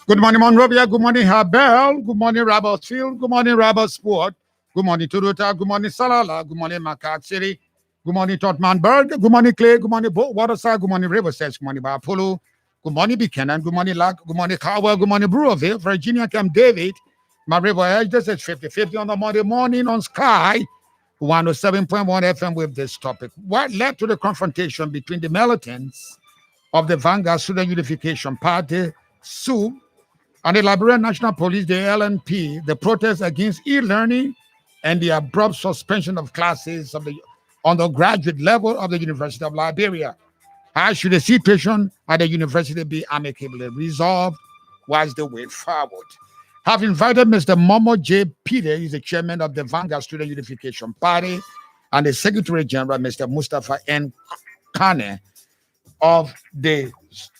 Good morning, Monrovia. Good morning, Habel. Good morning, Rabel Field. Good morning, Rabel Sport. Good morning, Turuta. Good morning, Salala. Good morning, Macaque City. Good morning, Totmanburg. Good morning, Clay. Good morning, Waterside. Good morning, Riverside. Good morning, Bapolo. Good morning, Buchanan. Good morning, Lac. Good morning, Caldwell. Good morning, Brewerville. Virginia, Camp David. My River Edge. This is 50-50 on the Monday morning on Sky 107.1 FM with this topic. What led to the confrontation between the militants of the Vanguard Student Unification Party, SU, and the Liberia National Police, the LNP, the protest against e-learning and the abrupt suspension of classes of the undergraduate level of the University of Liberia? How should the situation at the university be amicably resolved? What's the way forward? Have invited Mr. Momo J. Peter, he's the chairman of the Vanguard Student Unification Party, and the Secretary General, Mr. Mustapha N. Kanneh, of the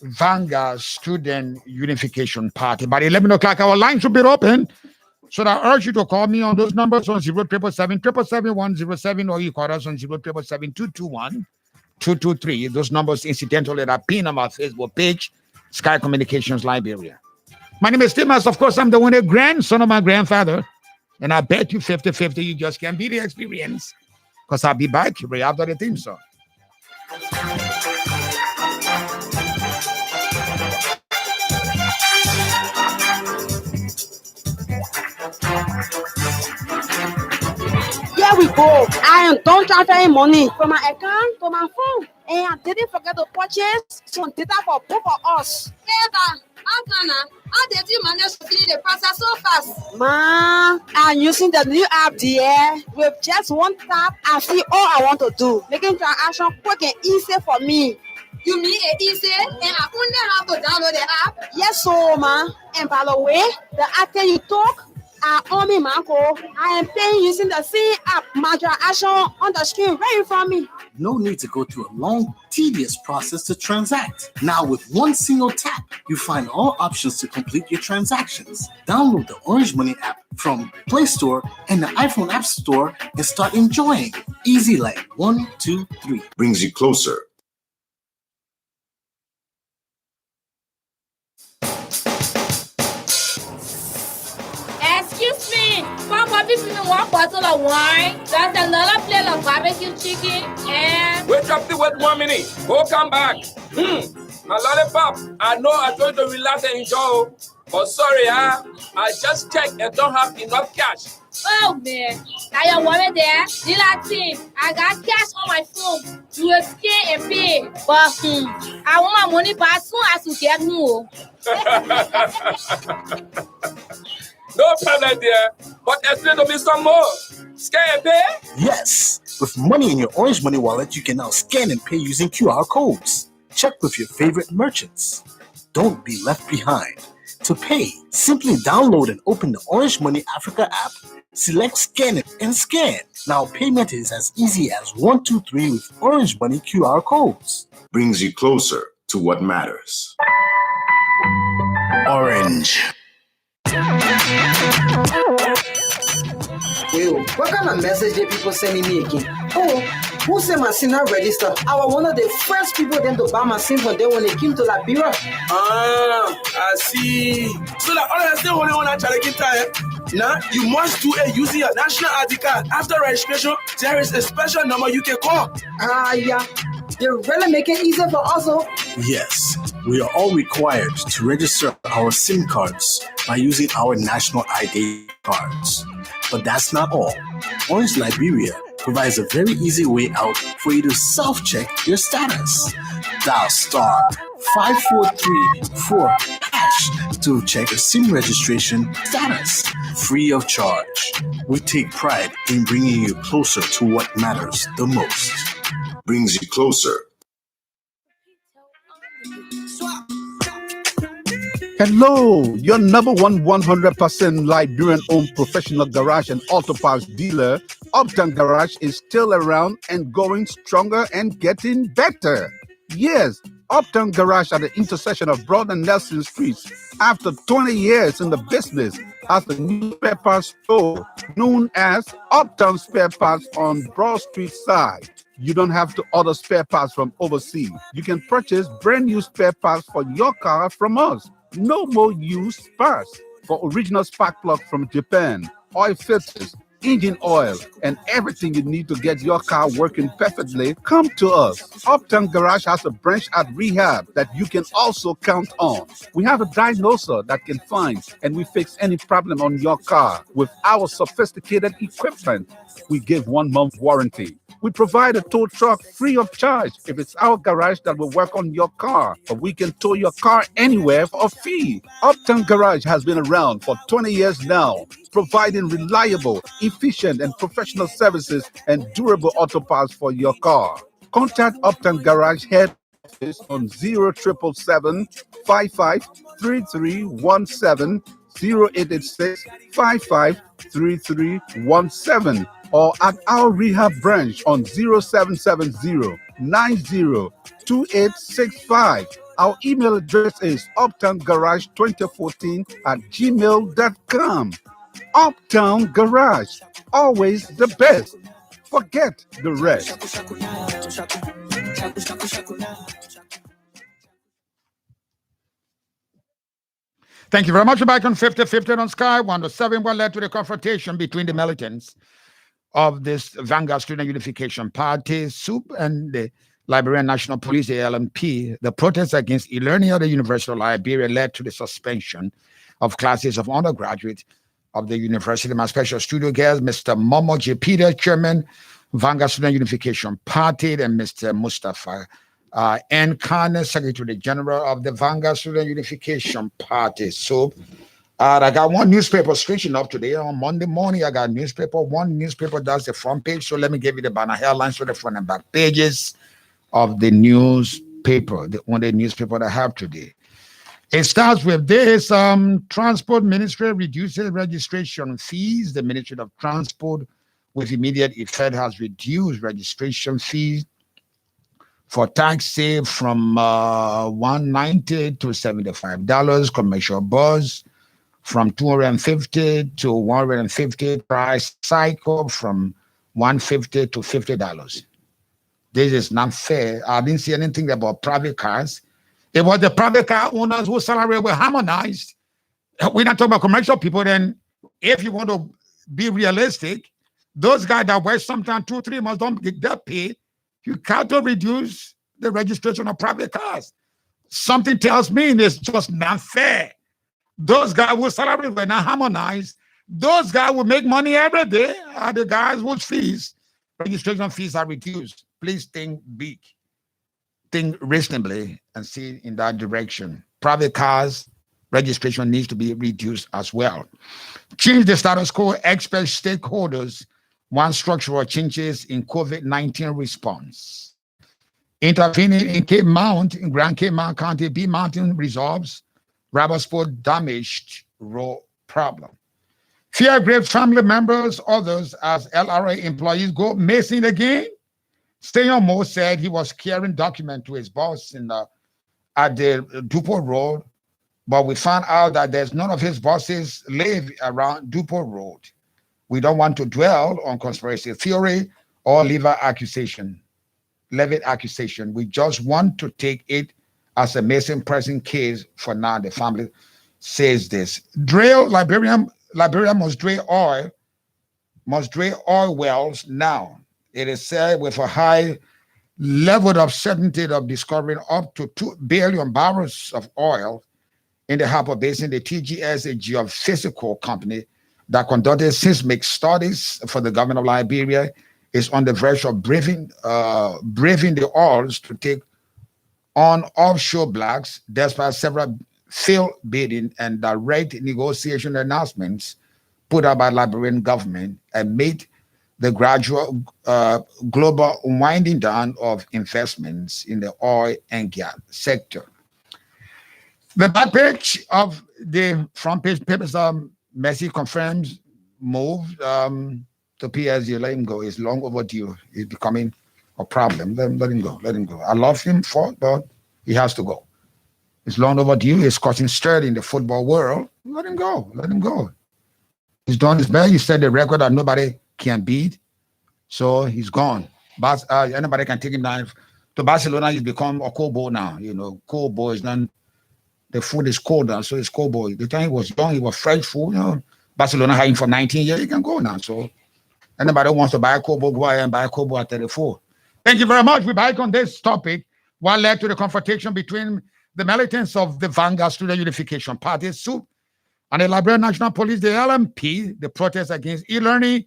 Vanguard Student Unification Party. By 11 o'clock, our lines will be open. So I urge you to call me on those numbers on 07777-107, or you call us on 077-221-223. Those numbers incidentally are pinned on our Facebook page, Sky Communications Liberia. My name is Timas. Of course, I'm the one, a grandson of my grandfather. And I bet you 50-50, you just can't beat the experience. Because I'll be back right after the theme song. Here we go. I am done transferring money from my account to my phone. And I didn't forget to purchase some data for both of us. How did you manage to fill the process so fast? Ma, I'm using the new app there. With just one tap, I see all I want to do. Making transaction quick and easy for me. You mean it easy and I only have to download the app? Yes, so ma. And by the way, the after you talk, on me, Marco, I am paying using the same app. My transaction on the screen right in front of me. No need to go through a long, tedious process to transact. Now, with one single tap, you find all options to complete your transactions. Download the Orange Money app from Play Store and the iPhone App Store and start enjoying. Easy like 1, 2, 3. Brings you closer. Excuse me, Papa, give me one bottle of wine. There's another plate of barbecue chicken and... Wait up the wait 1 minute. Go come back. My lollipop, I know I'm going to relax and enjoy. But sorry, I just checked and don't have enough cash. Oh, man. Now you're worried there. The Latin, I got cash on my phone. You will scan and pay. But I want my money back as soon as you get more. No problem there, but explain to me some more. Scan and pay? Yes. With money in your Orange Money wallet, you can now scan and pay using QR codes. Check with your favorite merchants. Don't be left behind. To pay, simply download and open the Orange Money Africa app, select Scan It and scan. Now payment is as easy as 1, 2, 3 with Orange Money QR codes. Brings you closer to what matters. Orange. Well, what kind of message did people sending me again? Oh, who said my SIM not register? I was one of the first people then to buy my SIM from there when they came to Liberia. Ah, I see. So that all I still only want to challenge time. Now you must do it using your national ID card. After registration, there is a special number you can call. Yeah. They're really making it easier for us. Yes, we are all required to register our SIM cards by using our national ID cards. But that's not all. Orange Liberia provides a very easy way out for you to self-check your status. Dial *5434# to check your SIM registration status. free of charge. We take pride in bringing you closer to what matters the most. Brings you closer. Hello, your number one 100% Liberian-owned professional garage and auto parts dealer, Uptown Garage, is still around and going stronger and getting better. Yes, Uptown Garage at the intersection of Broad and Nelson Streets, after 20 years in the business, has a new spare parts store known as Uptown Spare Parts on Broad Street side. You don't have to order spare parts from overseas. You can purchase brand new spare parts for your car from us. No more used parts. For original spark plug from Japan, oil filters, engine oil, and everything you need to get your car working perfectly, come to us. Uptown Garage has a branch at Rehab that you can also count on. We have a diagnoser that can find and we fix any problem on your car. With our sophisticated equipment, we give 1 month warranty. We provide a tow truck free of charge if it's our garage that will work on your car, but we can tow your car anywhere for a fee. Uptown Garage has been around for 20 years now, providing reliable, efficient, and professional services and durable auto parts for your car. Contact Uptown Garage head office on 0777 553317, 0886 553317, or at our rehab branch on 0770 902865. Our email address is uptowngarage2014@gmail.com. Uptown Garage, always the best. Forget the rest. Thank you very much. We're back on 50-50 on Sky 107. What led to the confrontation between the militants of this Vanguard Student Unification Party, SUP, and the Liberia National Police, the LNP. The protests against e-learning at the University of Liberia led to the suspension of classes of undergraduate of the university. My special studio guest, Mr. Momo J. Peter, Chairman, Vanguard Student Unification Party, and Mr. Mustapha and Kanneh, Secretary General of the Vanguard Student Unification Party. So I got one newspaper switching up today on Monday morning. I got newspaper. One newspaper does the front page. So let me give you the banner headlines for the front and back pages of the newspaper, the only newspaper that I have today. It starts with this: Transport Ministry reduces registration fees. The Ministry of Transport, with immediate effect, has reduced registration fees for taxi from $190 to $75. Commercial bus from $250 to $150. Price cycle from $150 to $50. This is not fair. I didn't see anything about private cars. It was the private car owners whose salary were harmonized. We're not talking about commercial people. Then, if you want to be realistic, those guys that work sometimes 2-3 months don't get that paid. You can't reduce the registration of private cars. Something tells me it's just not fair. Those guys whose salary were not harmonized, those guys will make money every day, are the guys whose fees, registration fees are reduced. Please think big. Think reasonably and see in that direction. Private cars registration needs to be reduced as well. Change the status quo. Expert stakeholders want structural changes in COVID-19 response. Intervening in Cape Mount, in Grand Cape Mount County, B Mountain resolves rubber sport damaged road problem. Fear grips family members, others as LRA employees go missing again. Stayon Mo said he was carrying document to his boss at the Dupont Road, but we found out that there's none of his bosses live around Dupont Road. We don't want to dwell on conspiracy theory or levied accusation. We just want to take it as a missing person case for now. The family says this. Liberia must drill oil wells now. It is said with a high level of certainty of discovering up to 2 billion barrels of oil in the Harper Basin. The TGS, a geophysical company that conducted seismic studies for the government of Liberia, is on the verge of braving the odds to take on offshore blacks, despite several failed bidding and direct negotiation announcements put out by Liberian government amid the gradual global winding down of investments in the oil and gas sector. The back page of the front page papers, Messi confirms move to PSG. Let him go. It's long overdue. It's becoming a problem. Let him go. Let him go. I love him but he has to go. It's long overdue. It's causing stir in the football world. Let him go. Let him go. He's done his best. He set the record that nobody can beat. So he's gone. But anybody can take him down. To Barcelona, he's become a cold boy now. You know, cold boy is done. The food is cold now, so it's cold boy. The time he was young, he was fresh food. You know, Barcelona had him for 19 years. He can go now. So anybody who wants to buy a cold boy, go ahead and buy a cold boy at 34. Thank you very much. We're back on this topic. What led to the confrontation between the militants of the Vanguard Student Unification Party, SUP, and the Liberia National Police, the LMP, the protest against e-learning,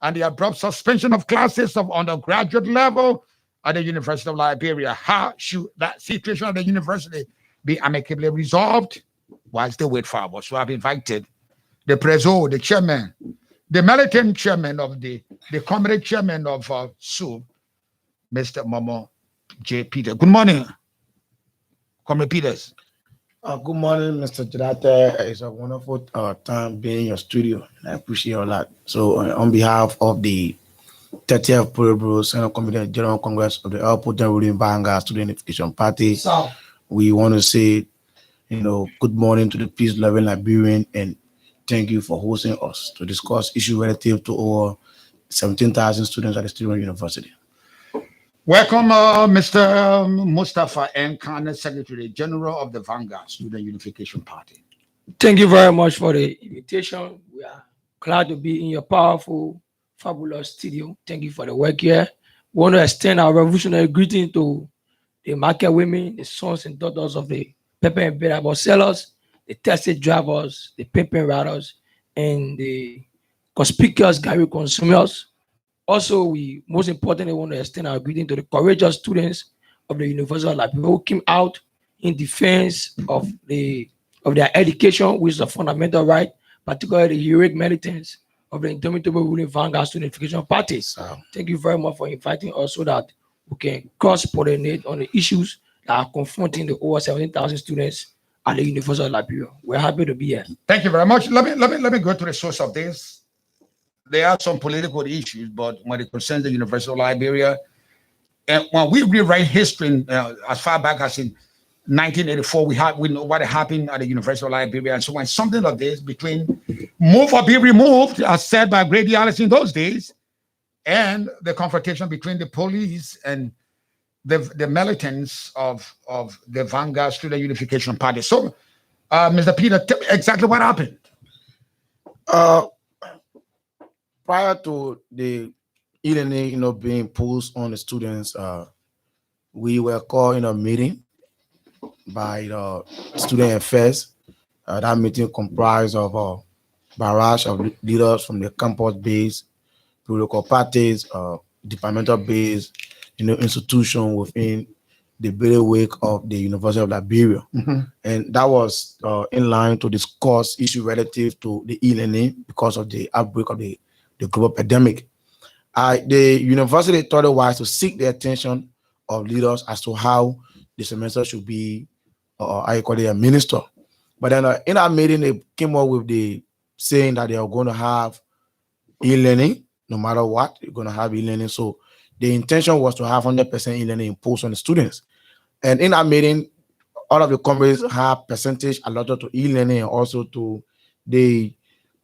and the abrupt suspension of classes of undergraduate level at the University of Liberia. How should that situation at the university be amicably resolved? While still wait for us. So I've invited the preso, the chairman, the militant chairman of the comrade chairman of SUP, Mr. Momo J. Peter. Good morning, Comrade Peters. Good morning, Mr. Jadate. It's a wonderful time being in your studio. I appreciate a lot. So, on behalf of the 30th Pueblo Senate Committee General Congress of the All Potent Ruling Vanguard Student Unification Party, we want to say, good morning to the peace-loving Liberian, and thank you for hosting us to discuss issues relative to over 17,000 students at the Student University. Welcome, Mr. Mustapha and Kanneh, Secretary General of the Vanguard Student Unification Party. Thank you very much for the invitation. We are glad to be in your powerful, fabulous studio. Thank you for the work here. We want to extend our revolutionary greeting to the market women, the sons and daughters of the pepper and better sellers, the taxi drivers, the paper riders, and the conspicuous Gary consumers. Also, we most importantly want to extend our greeting to the courageous students of the University of Liberia who came out in defense of their education, which is a fundamental right, particularly the heroic militants of the indomitable ruling Vanguard Student Unification Party. Thank you very much for inviting us so that we can cross-pollinate on the issues that are confronting the over 17,000 students at the University of Liberia. We're happy to be here. Thank you very much. Let me go to the source of this. There are some political issues, but when it concerns the University of Liberia, and when we rewrite history as far back as in 1984, we know what happened at the University of Liberia. And so when something like this between move or be removed, as said by Grady Alice in those days, and the confrontation between the police and the militants of the Vanguard Student Unification Party. So, Mr. Peter, exactly what happened? Prior to the e-learning, being imposed on the students, we were called in a meeting by the student affairs. That meeting comprised of a barrage of leaders from the campus-based, political parties, departmental-based, institution within the bailiwick of the University of Liberia. And that was in line to discuss issues relative to the e-learning because of the outbreak of the global pandemic. The university thought it wise to seek the attention of leaders as to how the semester should be, administered. But then in our meeting, they came up with the saying that they are going to have e-learning, no matter what, they're going to have e-learning. So the intention was to have 100% e-learning imposed on the students. And in our meeting, all of the companies have percentage allotted to e-learning and also to the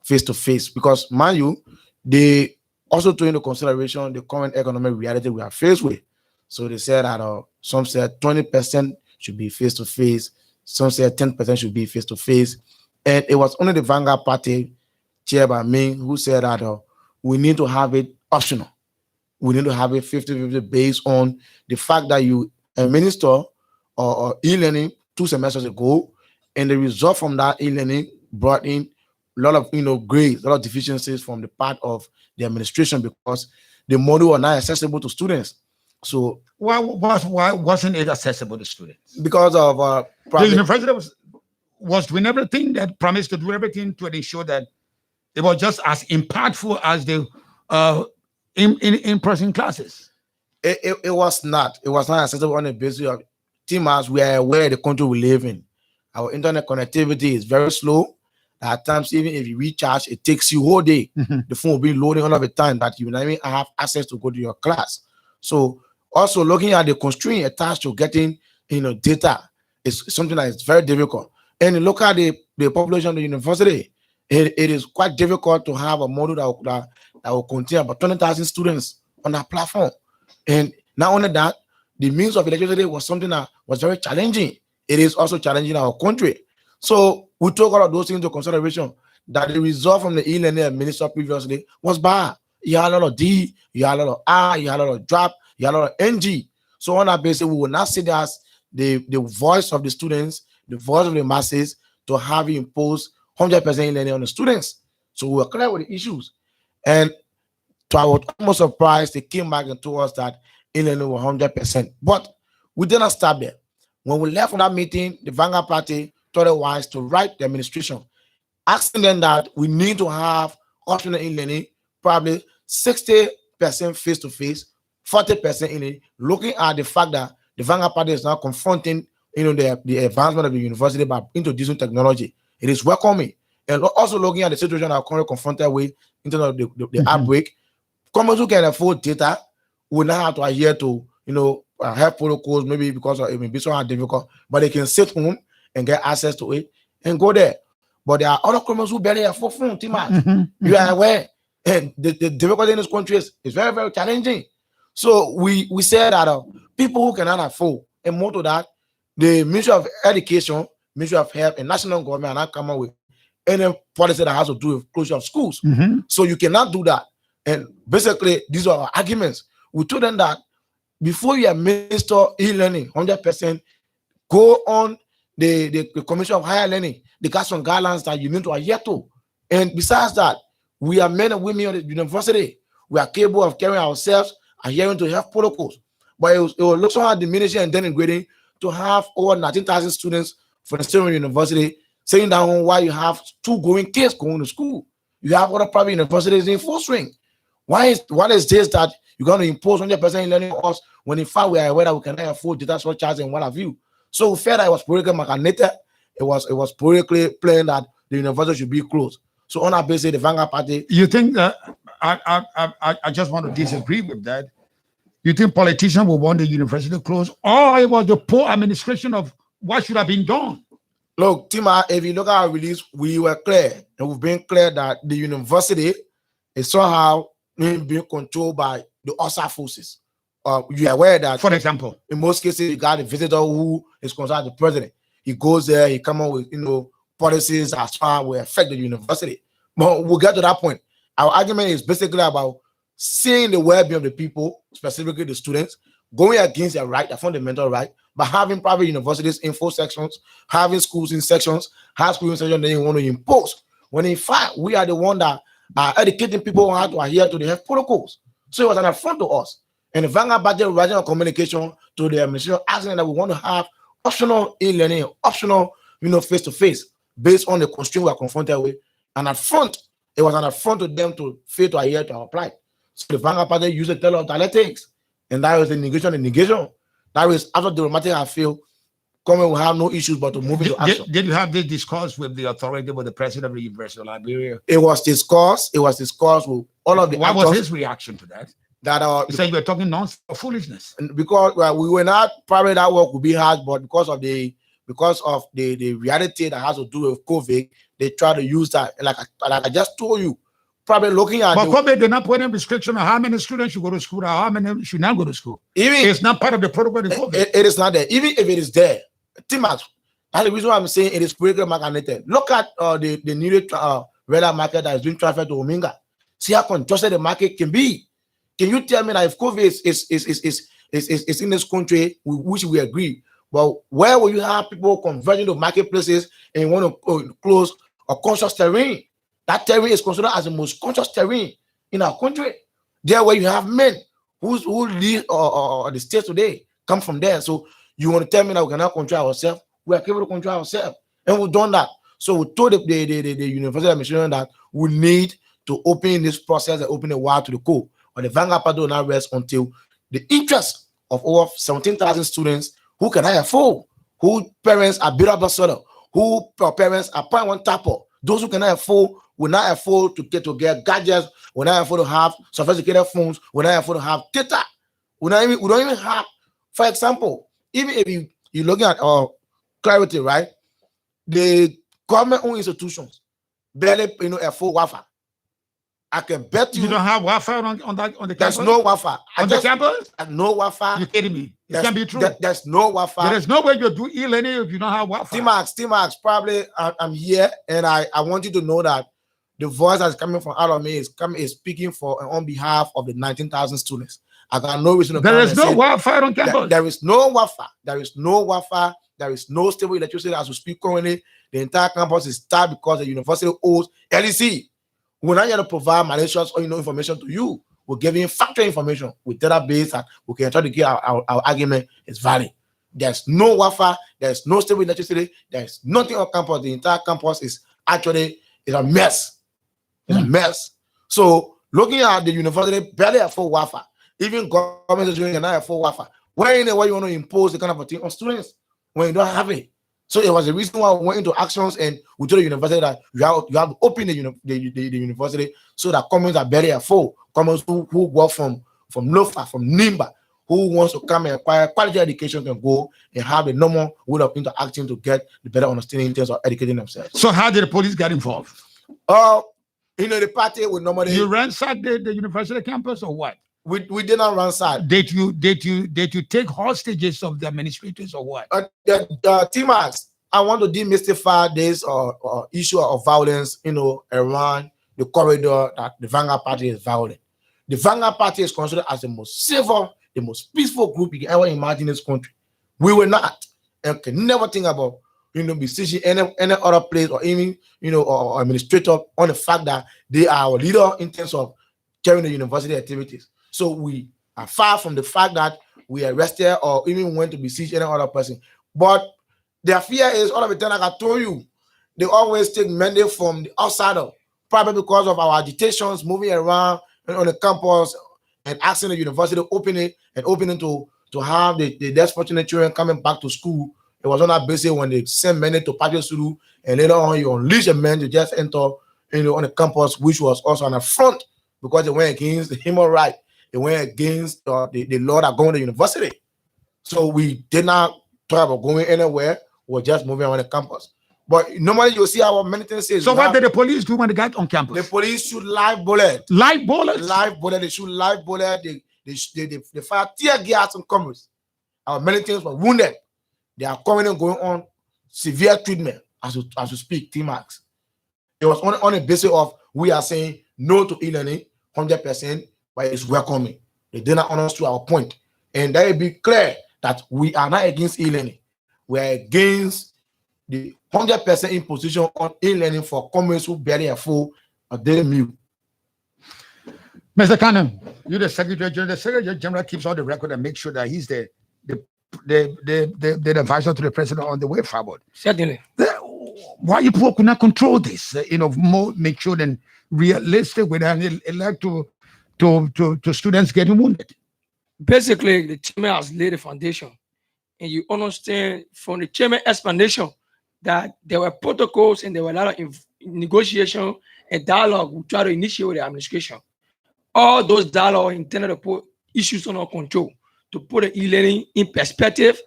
face-to-face, because mind you, they also took into consideration the current economic reality we are faced with. So they said that some said 20% should be face-to-face, some said 10% should be face-to-face. And it was only the Vanguard Party, chaired by me, who said that we need to have it optional. We need to have it 50-50 based on the fact that you administer or e-learning 2 semesters ago, and the result from that e-learning brought in a lot of grades, a lot of deficiencies from the part of the administration because the module was not accessible to students. So why wasn't it accessible to students? Because of the university was doing everything, that promised to do everything to ensure that it was just as impactful as the in-person classes. It was not. It was not accessible on the basis of Timas. We are aware of the country we live in. Our internet connectivity is very slow. At times, even if you recharge, it takes you whole day. The phone will be loading all of the time that you will not even have access to go to your class. So also looking at the constraint attached to getting data is something that is very difficult. And you look at the population of the university, it is quite difficult to have a model that will contain about 20,000 students on that platform. And not only that, the means of electricity was something that was very challenging. It is also challenging our country. So we took all of those things into consideration, that the result from the e-learning administered previously was bad. You had a lot of D, you had a lot of R, you had a lot of drop, you had a lot of NG. So on that basis, we will not see that as the voice of the students, the voice of the masses, to have imposed 100% e-learning on the students. So we were clear with the issues. And to our utmost surprise, they came back and told us that e-learning was 100%. But we did not stop there. When we left from that meeting, the Vanguard Party thought it wise to write the administration, asking them that we need to have optional e-learning, probably 60% face-to-face, 40% in looking at the fact that the Vanguard Party is now confronting the advancement of the university by introducing technology. It is welcoming. And also looking at the situation that are currently confronted with in terms of the outbreak. Companies who can afford data will not have to adhere to health protocols, maybe because it may be so difficult, but they can sit home and get access to it and go there. But there are other criminals who barely afford phone, You are aware. And the difficulty in this country is very, very challenging. So we said that people who cannot afford, and more to that, the Ministry of Education, Ministry of Health, and national government are not coming with any policy that has to do with closure of schools. So you cannot do that. And basically, these are our arguments. We told them that before you administer e-learning 100%, go on the Commission of Higher Learning. They got some guidelines that you need to adhere to. And besides that, we are men and women of the university. We are capable of carrying ourselves, adhering to health protocols. But it will look somehow diminishing and denigrating to have over 19,000 students from the same university sitting down while you have two growing kids going to school. You have other private universities in full swing. What is this that you're going to impose 100% learning on us when in fact we are aware that we cannot afford data surcharge and what have you? So we felt that it was politically machinated. It was politically plain that the university should be closed. So on that basis, the Vanguard Party. You think that I just want to disagree with that. You think politicians will want the university closed, or it was the poor administration of what should have been done? Look, Tima, if you look at our release, we were clear, and we've been clear that the university is somehow being controlled by the OSA forces. You are aware that, for example, in most cases, you got a visitor who is considered the president. He goes there, he comes up with policies that will affect the university. But we'll get to that point. Our argument is basically about seeing the well-being of the people, specifically the students, going against their right, their fundamental right, by having private universities in full sections, having schools in sections, high school in sections they want to impose. When in fact, we are the one that are educating people on how to adhere to the health protocols. So it was an affront to us. And the Vanguard Party writing a communication to the administration asking that we want to have optional e-learning, optional, face-to-face, based on the constraint we are confronted with. An affront. It was an affront to them to fail to adhere to our plight. So the Vanguard Party used a tell of dialectics, and that was the negation. That was after the diplomatic have failed, government will have no issues but to move into action. Did you have this discourse with the authority, with the president of the University of Liberia? It was discussed. It was discussed with all of the. What was his reaction to that? That he said you were talking nonsense or foolishness. Because we were not probably that work would be hard, but because of the reality that has to do with COVID, they try to use that. Like I just told you, probably looking at. But COVID did not put any restriction on how many students should go to school or how many should not go to school. It's not part of the protocol. It is not there. Even if it is there, Timas, that's the reason why I'm saying it is politically machinated. Look at the new radar market that is being transferred to Ominga. See how congested the market can be. Can you tell me that if COVID is in this country, which we agree, but where will you have people converging to marketplaces and want to close a conscious terrain? That terrain is considered as the most conscious terrain in our country. There where you have men who lead the state today come from there. So you want to tell me that we cannot control ourselves? We are capable to control ourselves. And we've done that. So we told the university administration that we need to open this process and open the wire to the code. But the Vanguard Party will not rest until the interest of over 17,000 students who can afford, who parents are built up, who parents are point one tapper. Those who cannot afford will not afford to get gadgets, will not afford to have sophisticated phones, will not afford to have data. We don't even have, for example, even if you're looking at clarity, right? The government-owned institutions barely afford Wi-Fi. I can bet you. You don't have Wi-Fi on the campus? There's no Wi-Fi. On the campus? No Wi-Fi. You're kidding me. It can't be true. There's no Wi-Fi. There is no way you do e-learning if you don't have Wi-Fi. T-Max, probably I'm here, and I want you to know that the voice that's coming from out of me is speaking for on behalf of the 19,000 students. I got no reason to. There is no Wi-Fi on campus. There is no Wi-Fi. There is no Wi-Fi. There is no stable electricity as we speak currently. The entire campus is tied because the university owes LEC. We're not here to provide malicious or information to you. We're giving factual information with database that we can try to get our argument is valid. There's no Wi-Fi, there's no stable electricity, there's nothing on campus. The entire campus is actually a mess. It's a mess. So looking at the university barely afford Wi-Fi. Even government is doing cannot afford Wi-Fi. Why in the way you want to impose the kind of a thing on students when you don't have it? So it was the reason why we went into actions and we told the university that you have to open the university so that communities are barely afford, communities who work from Lofa, from Nimba, who wants to come and acquire quality education can go and have the normal way of interacting to get the better understanding in terms of educating themselves. So how did the police get involved? The party would normally. You ransacked the university campus or what? We did not ransack. Did you take hostages of the administrators or what? T-Max, I want to demystify this issue of violence, around the corridor that the Vanguard Party is violent. The Vanguard Party is considered as the most civil, the most peaceful group you can ever imagine in this country. We were not, and can never think about besieging any other place or even or administrator on the fact that they are our leader in terms of carrying the university activities. So we are far from the fact that we arrested or even went to besiege any other person. But their fear is all of the time, like I told you, they always take mandate from the outsider, probably because of our agitations moving around on the campus and asking the university to open it and opening to have the less fortunate children coming back to school. It was on that basis when they sent men to Patriot Sulu, and later on you unleash a man to just enter on the campus, which was also an affront because they went against the human right. They went against the law that governed the university. So we did not talk about going anywhere. We're just moving around the campus. But normally you'll see our militants say. So what did the police do when they got on campus? The police shoot live bullets. Live bullets? Live bullet. They shoot live bullet. They fire tear gas on comrades. Our militants were wounded. They are coming and going on severe treatment as we speak, T-Max. It was on the basis of we are saying no to e-learning 100%, but it's welcoming. They did not honor us to our point. And that will be clear that we are not against e-learning. We are against the 100% imposition on e-learning for communities who barely afford a daily meal. Mr. Kanneh, you're the Secretary General. The Secretary General keeps all the record and makes sure that he's the advisor to the president on the way forward. Certainly. Why you people could not control this? More make sure than realistic when they elect to students getting wounded. Basically, the chairman has laid a foundation, and you understand from the chairman explanation that there were protocols and there were a lot of negotiation and dialogue we try to initiate with the administration. All those dialogue intended to put issues under control, to put the e-learning in perspective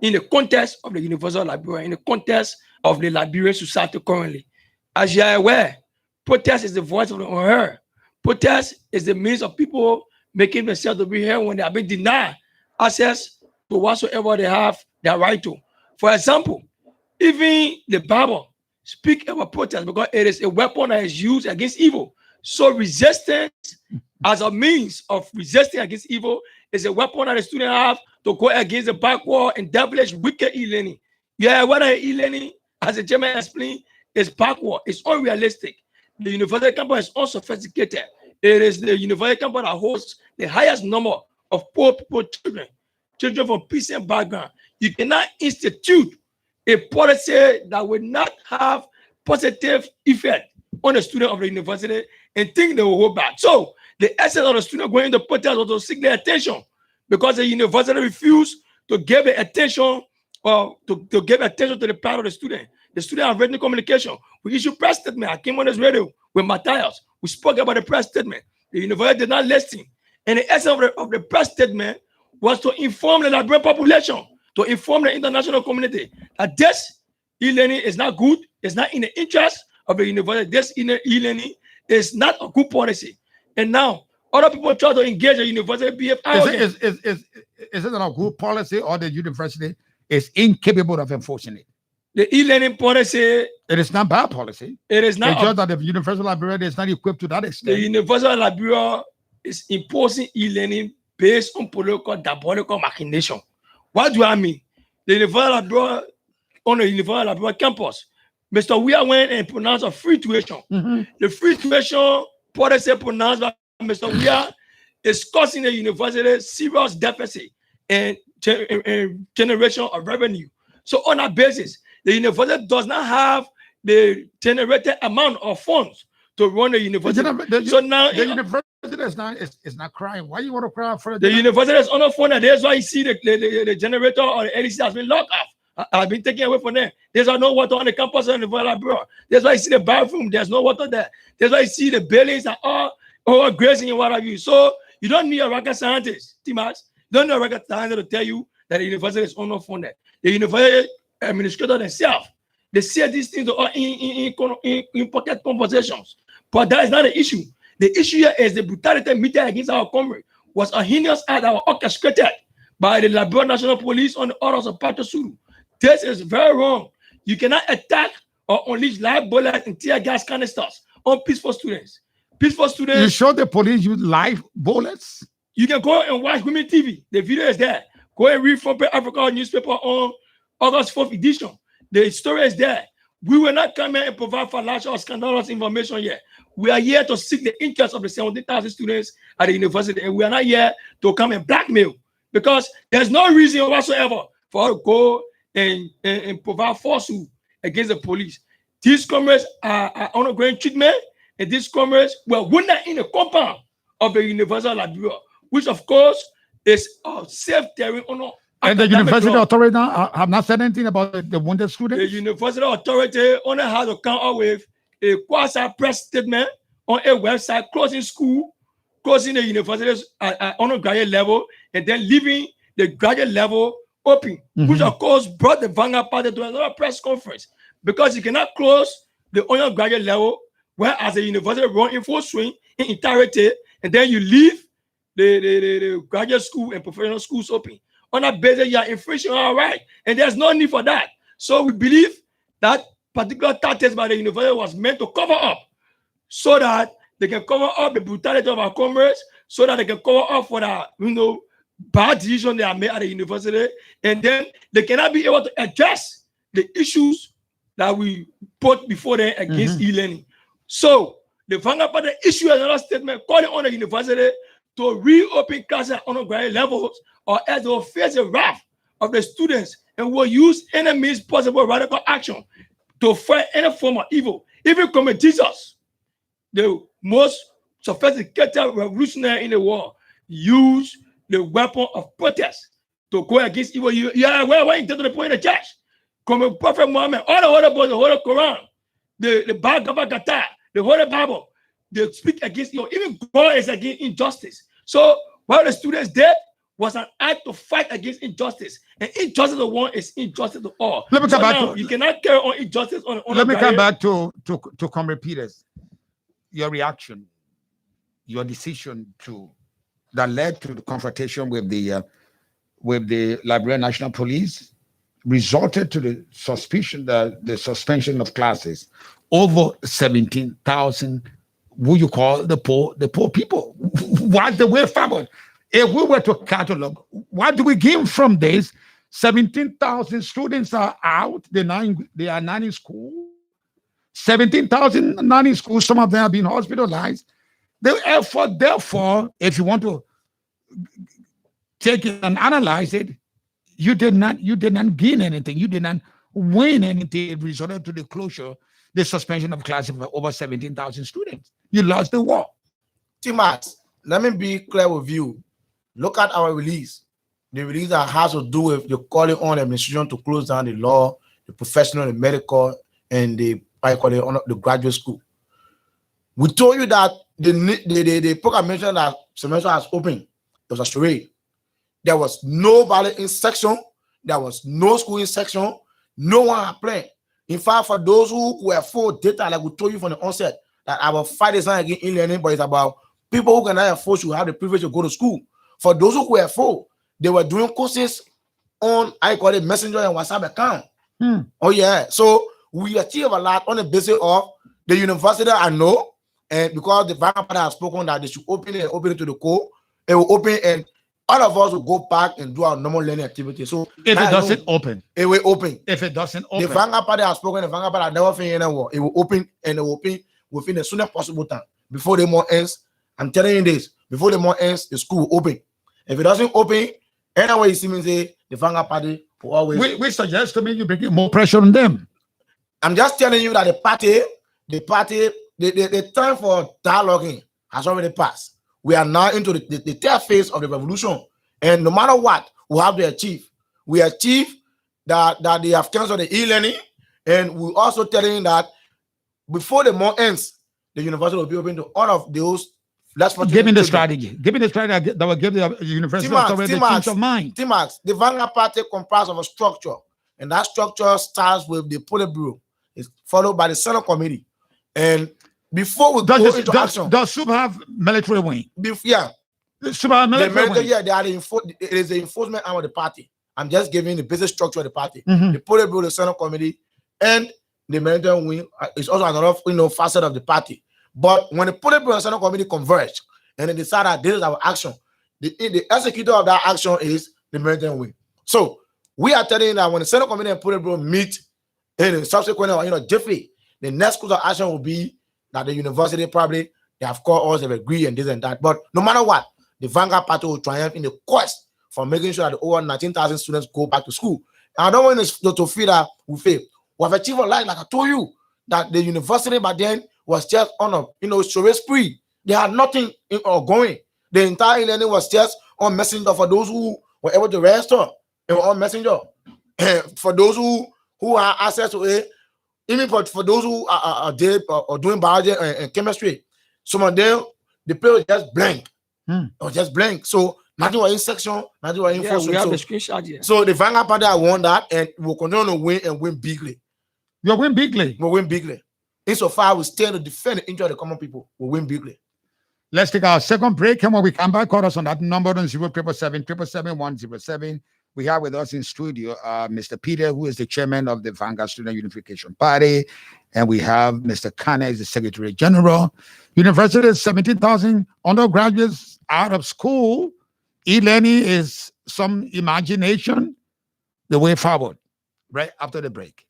in the context of the University of Liberia, in the context of the Liberian society currently. As you are aware, protest is the voice of the unheard. Protest is the means of people making themselves to be heard when they have been denied access to whatsoever they have their right to. For example, even the Bible speaks about protest because it is a weapon that is used against evil. So resistance as a means of resisting against evil is a weapon that the students have to go against the backward and devilish wicked e-learning. Yeah, whether e-learning, as the chairman explained, is backward, it's unrealistic. The university campus is unsophisticated. It is the university campus that hosts the highest number of poor people children from peasant background. You cannot institute a policy that will not have positive effect on the student of the university and think they will hold back. So the essence of the student going into protest was to seek their attention because the university refused to give attention or to give attention to the part of the student. The student have written communication. We issued press statement. I came on this radio with Matthias. We spoke about the press statement. The university did not listen. And the essence of the press statement was to inform the Liberian population, to inform the international community that this e-learning is not good, it's not in the interest of the university. This e-learning is not a good policy. And now, other people try to engage the university behave. Is it not a good policy or the university is incapable of enforcing it? The e-learning policy, it is not bad policy. It is not. It's just that the University of Liberia is not equipped to that extent. The University of Liberia is imposing e-learning based on political diabolical machination. What do I mean? The University of Liberia, on the University of Liberia campus, Mr. Weah went and pronounced a free tuition. The free tuition policy pronounced by Mr. Weah is causing the university serious deficit and generation of revenue. So on that basis, the university does not have the generated amount of funds to run the university. So now the university is not crying. Why you want to cry for the university is underfunded? That's why you see the generator or the LEC has been locked off. I've been taken away from them. There's no water on the campus of the Liberia. That's why you see the bathroom. There's no water there. That's why you see the buildings are all grazing and what have you. So you don't need a rocket scientist, Timas. You don't need a rocket scientist to tell you that the university is underfunded. The university administrator themselves, they say these things are in pocket conversations. But that is not the issue. The issue here is the brutality meted against our comrade was a heinous act that was orchestrated by the Liberia National Police on the orders of Pato Sulu. This is very wrong. You cannot attack or unleash live bullets and tear gas canisters on peaceful students. Peaceful students. You show the police use live bullets? You can go and watch Women TV. The video is there. Go and read from Africa newspaper on August 4th edition. The story is there. We will not come here and provide fallacious or scandalous information yet. We are here to seek the interest of the 17,000 students at the university, and we are not here to come and blackmail because there's no reason whatsoever for us to go and provide falsehood against the police. These comrades are undergoing treatment, and these comrades were wounded in the compound of the University of Liberia, which of course is a safe terrain. And the university authority now have not said anything about the wounded students? The university authority only has to come up with a quasi-press statement on a website closing school, closing the universities at undergraduate level, and then leaving the graduate level open, which of course brought the Vanguard Party to another press conference because you cannot close the undergraduate level, whereas the university run in full swing in entirety, and then you leave the graduate school and professional schools open. On that basis, you are infringing our right, and there's no need for that. So we believe that particular tactics by the university was meant to cover up, so that they can cover up the brutality of our comrades, so that they can cover up for the bad decisions they are made at the university, and then they cannot be able to address the issues that we put before them against e-learning. So the Vanguard Party issued another statement calling on the university to reopen classes at undergraduate levels, or else they will face the wrath of the students and will use any means possible radical action to fight any form of evil. Even Comrade Jesus, the most sophisticated revolutionary in the world, used the weapon of protest to go against evil. Where you get to the point in the church? Comrade Prophet Muhammad, all the Holy Books, the Holy Quran, the Bhagavad Gita, the Holy Bible, they speak against evil. Even God is against injustice. So what the students did was an act to fight against injustice. And injustice to one is injustice to all. Let me come back to, you cannot carry on injustice on let me come back to Comrade Peters. Your reaction, your decision that led to the confrontation with the Liberia National Police resulted to the suspension of classes. Over 17,000, who you call the poor people. What's the way forward? If we were to catalog, what do we gain from this? 17,000 students are out. They are not in school. 17,000 not in school. Some of them have been hospitalized. Therefore, if you want to take it and analyze it, you did not gain anything. You did not win anything. It resulted to the closure the suspension of classes for over 17,000 students. You lost the war. T-Max, let me be clear with you. Look at our release. The release that has to do with the calling on the administration to close down the law, the professional, the medical, and the graduate school. We told you that the proclamation that semester has opened, it was a charade. There was no ballot in section, there was no school in section, no one had planned. In fact, for those who were full data, like we told you from the onset, that our fight is not against e-learning, but it's about people who cannot afford to have the privilege to go to school. For those who were full, they were doing courses on, Messenger and WhatsApp account. Oh yeah, so we achieve a lot on the basis of the university I know, and because the Vanguard Party has spoken that they should open it to the core, it will open and all of us will go back and do our normal learning activity. So if it doesn't open, it will open. If it doesn't open, the Vanguard Party has spoken. The Vanguard Party has never finished anymore. It will open and it will open within the soonest possible time before the month ends. I'm telling you this: before the month ends, the school will open. If it doesn't open, anyway, you see me say the Vanguard Party will always. We suggest to me you bring more pressure on them. I'm just telling you that the time for dialoguing has already passed. We are now into the third phase of the revolution. And no matter what, we have to achieve. We achieve that they have canceled the e-learning. And we also telling that before the month ends, the university will be open to all of those. Give me the strategy. Give me the strategy that will give the university the change of mind. T-Max, the Vanguard Party comprises of a structure. And that structure starts with the Politburo. It's followed by the Senate Committee. And before we go into action, does SUB have military wing? Yeah, SUB have military wing. Yeah, it is the enforcement arm of the party. I'm just giving the basic structure of the party. The Politburo, the Senate Committee, and the military wing is also another facet of the party. But when the Politburo and Senate Committee converge and they decide that this is our action, the executor of that action is the military wing. So we are telling you that when the Senate Committee and Politburo meet in subsequent, jiffy, the next course of action will be that the university probably they have called us, they've agreed and this and that. But no matter what, the Vanguard Party will triumph in the quest for making sure that over 19,000 students go back to school. And I don't want to feel that we fail. We have achieved a lot, like I told you, that the university back then was just on a charade spree. They had nothing going. The entire learning was just on Messenger for those who were able to register. They were on Messenger. For those who have access to it, even for those who are doing biology and chemistry, some of them, the play was just blank. It was just blank. So nothing was in section, nothing was in force. We have the screenshot here. So the Vanguard Party won that, and we'll continue to win and win bigly. You'll win bigly. We'll win bigly. Insofar we stand to defend the interest of the common people, we'll win bigly. Let's take our second break. And when we come back, call us on that number on 077777107. We have with us in studio Mr. Peter, who is the chairman of the Vanguard Student Unification Party. And we have Mr. Kanneh, is the Secretary General. University is 17,000 undergraduates out of school. E-learning is some imagination. The way forward, right after the break.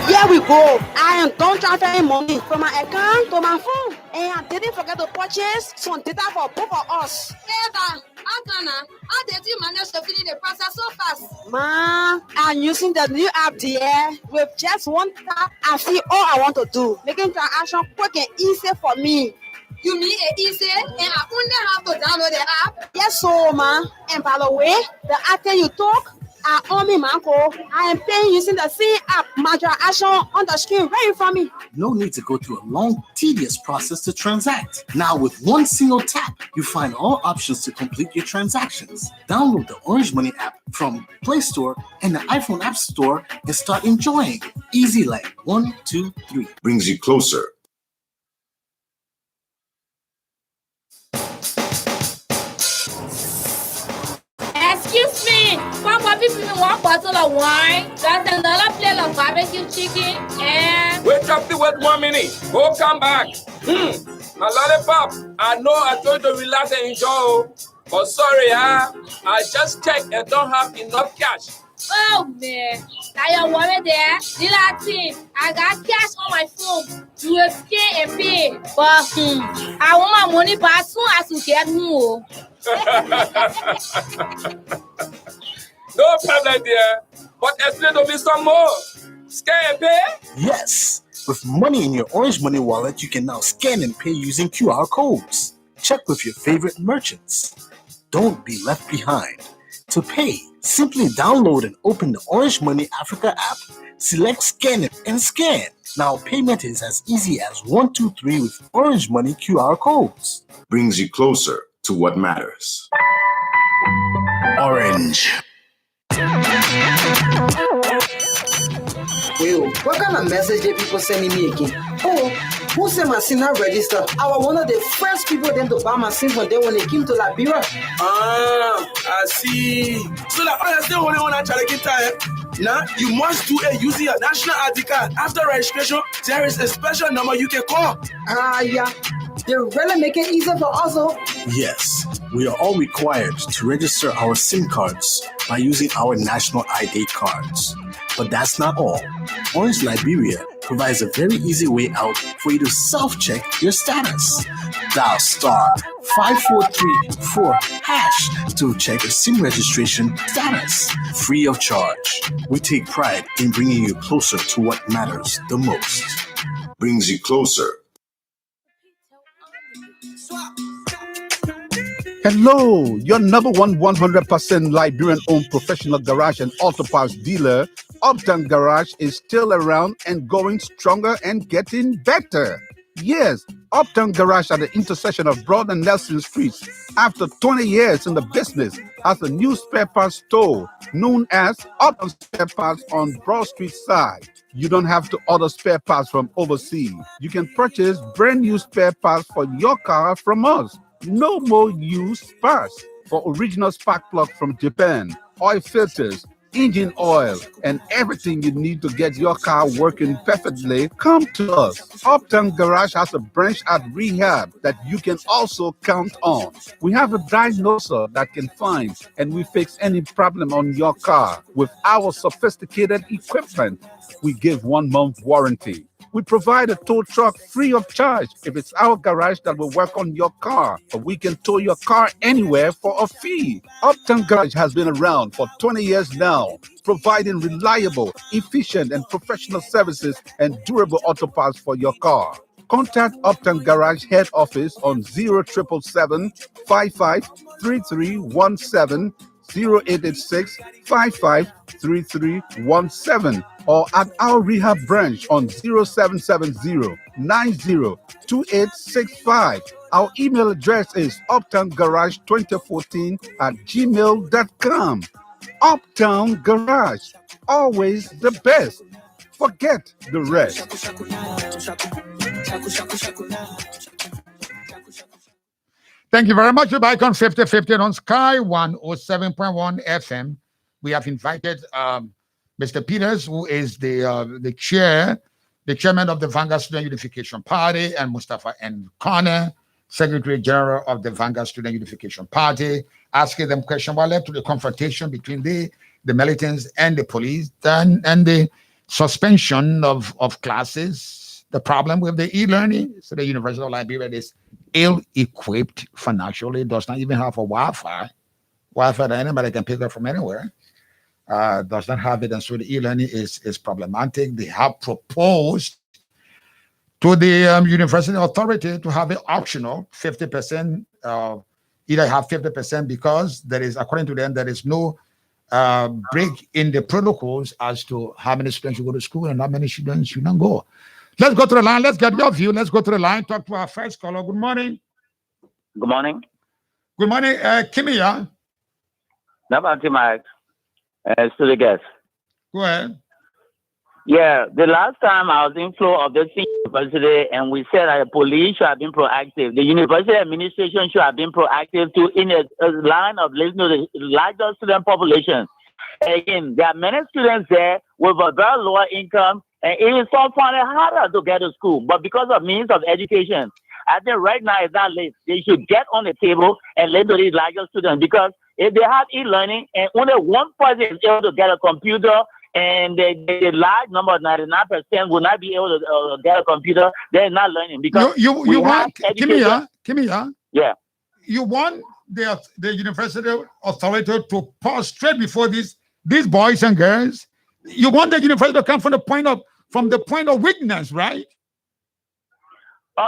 Here we go. I am done transferring money from my account to my phone. And I didn't forget to purchase some data for both of us. Eva, Kanneh, how did you manage to finish the process so fast? Ma, I'm using the new app there. With just one tap, I see all I want to do. Making transaction quick and easy for me. You mean it easy and I only have to download the app? Yes, so, ma. And by the way, the after you talk, I am paying using the same app. My transaction on the screen right in front of me. No need to go through a long, tedious process to transact. Now, with one single tap, you find all options to complete your transactions. Download the Orange Money app from Play Store and the iPhone App Store and start enjoying. Easy like 1, 2, 3. Brings you closer. Excuse me, Papa, give me one bottle of wine, that's another plate of barbecue chicken, and... Wait up the wait 1 minute. Go come back. My lollipop, I know I told you to relax and enjoy. But sorry, I just checked and don't have enough cash. Oh man, I am worried there. Militants, I got cash on my phone. You will scan and pay. But I want my money back as soon as you get home. No problem, dear. But explain to me some more. Scan and pay? Yes. With money in your Orange Money wallet, you can now scan and pay using QR codes. Check with your favorite merchants. Don't be left behind. To pay, simply download and open the Orange Money Africa app, select Scan It, and scan. Now payment is as easy as 1, 2, 3 with Orange Money QR codes. Brings you closer to what matters. Orange. Well, what kind of message did people sending me again? Oh, who said my SIM not register? I was one of the first people them to buy my SIM from there when they came to Liberia. Ah, I see. So that all still only one actually get time. Now you must do it using your national ID card. After registration, there is a special number you can call. Yeah. They really make it easier for us. Yes, we are all required to register our SIM cards by using our national ID cards. But that's not all. Orange Liberia provides a very easy way out for you to self-check your status. Dial *543-4# to check your SIM registration status, free of charge. We take pride in bringing you closer to what matters the most. Brings you closer. Hello, your number one 100% Liberian-owned professional garage and auto parts dealer, Uptown Garage, is still around and going stronger and getting better. Yes, Uptown Garage at the intersection of Broad and Nelson Streets, after 20 years in the business, has a new spare parts store known as Uptown Spare Parts on Broad Street side. You don't have to order spare parts from overseas. You can purchase brand new spare parts for your car from us. No more used parts. For original spark plug from Japan, oil filters, engine oil, and everything you need to get your car working perfectly, come to us. Uptown Garage has a branch at Rehab that you can also count on. We have a diagnoser that can find and we fix any problem on your car. With our sophisticated equipment, we give 1 month warranty. We provide a tow truck free of charge if it's our garage that will work on your car, but we can tow your car anywhere for a fee. Uptown Garage has been around for 20 years now, providing reliable, efficient, and professional services and durable auto parts for your car. Contact Uptown Garage head office on 0777-553317, 0886-553317, or at our rehab branch on 0770-902865. Our email address is uptowngarage2014@gmail.com. Uptown Garage, always the best. Forget the rest. Thank you very much. You're back on 50-50 on Sky 107.1 FM. We have invited Mr. Peters, who is the chairman of the Vanguard Student Unification Party, and Mustapha and Kanneh, Secretary General of the Vanguard Student Unification Party, asking them questions what led to the confrontation between the militants and the police, and the suspension of classes. The problem with the e-learning, so the University of Liberia is ill-equipped financially, does not even have a Wi-Fi that anybody can pick up from anywhere. Does not have it, and so the e-learning is problematic. They have proposed to the university authority to have it optional, 50%, either have 50% because there is, according to them, there is no break in the protocols as to how many students you go to school and how many students you don't go. Let's go to the line. Let's get your view. Let's go to the line. Talk to our first caller. Good morning. Good morning. Good morning, Kimia. Nabati Mike. To the guest. Go ahead. Yeah, the last time I was in floor of the university, and we said that the police should have been proactive. The university administration should have been proactive to in a line of listening to the larger student population. Again, there are many students there with a very lower income, and it is so finding harder to get to school. But because of means of education, I think right now it's not late. They should get on the table and listen to these larger students, because if they have e-learning and only one person is able to get a computer, and the large number, 99%, will not be able to get a computer, they're not learning. Because you want, Kimia? Yeah. You want the university authority to pause straight before these boys and girls You want the university to come from the point of weakness, right?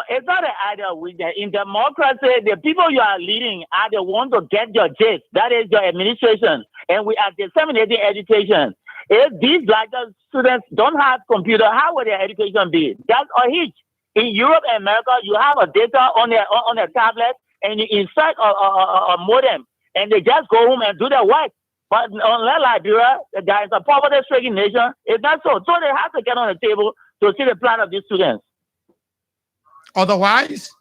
It's not an idea of weakness. In democracy, the people you are leading are the ones to get your gist. That is your administration. And we are disseminating education. If these larger students don't have computer, how will their education be? That's a hitch. In Europe and America, you have a data on their tablet and you insert a modem and they just go home and do their work. But unlike Liberia, there is a poverty-stricken nation. It's not so. So they have to get on the table to see the plan of these students. Otherwise,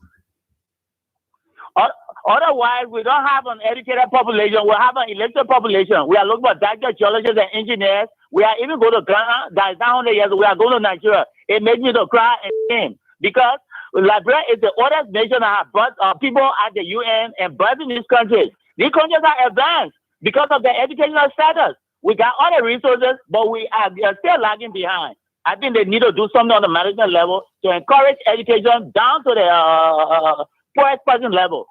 we don't have an educated population. We have an elected population. We are looking for doctors, geologists, and engineers. We are even going to Ghana. That is 900 years. We are going to Nigeria. It makes me to cry and sing because Liberia is the oldest nation that has brought people at the UN and brought in these countries. These countries are advanced because of their educational status. We got all the resources, but we are still lagging behind. I think they need to do something on the management level to encourage education down to the poorest person level.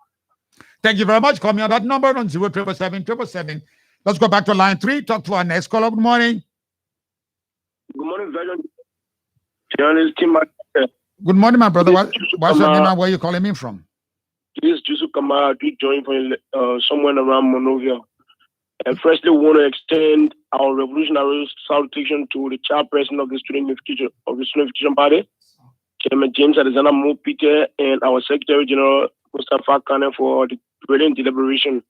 Thank you very much. Call me on that number on 0777. Let's go back to line 3. Talk to our next caller. Good morning. Good morning, journalist Tim. Good morning, my brother. What's your name and where are you calling me from? This is Jusuf Kamara. I joined from somewhere around Monrovia. And firstly, we want to extend our revolutionary salutation to the chairperson of the Student Unification Party, Chairman James Alexander Mo Peter, and our Secretary General Mustapha Kanneh for the brilliant deliberation.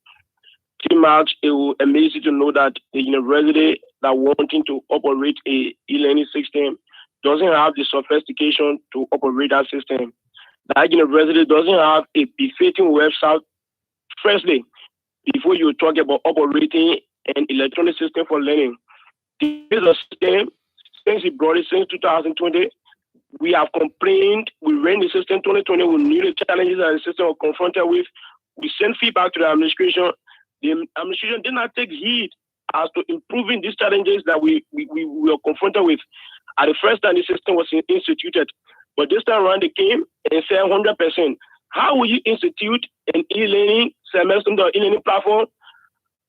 T-Max, it will amaze you to know that the university that wanting to operate a e-learning system doesn't have the sophistication to operate that system. That university doesn't have a befitting website. Firstly, before you talk about operating an electronic system for learning, this is a system since it brought it since 2020. We have complained. We ran the system 2020. We knew the challenges that the system was confronted with. We sent feedback to the administration. The administration did not take heed as to improving these challenges that we were confronted with. At the first time the system was instituted, but this time around they came and said 100%. How will you institute an e-learning semester or e-learning platform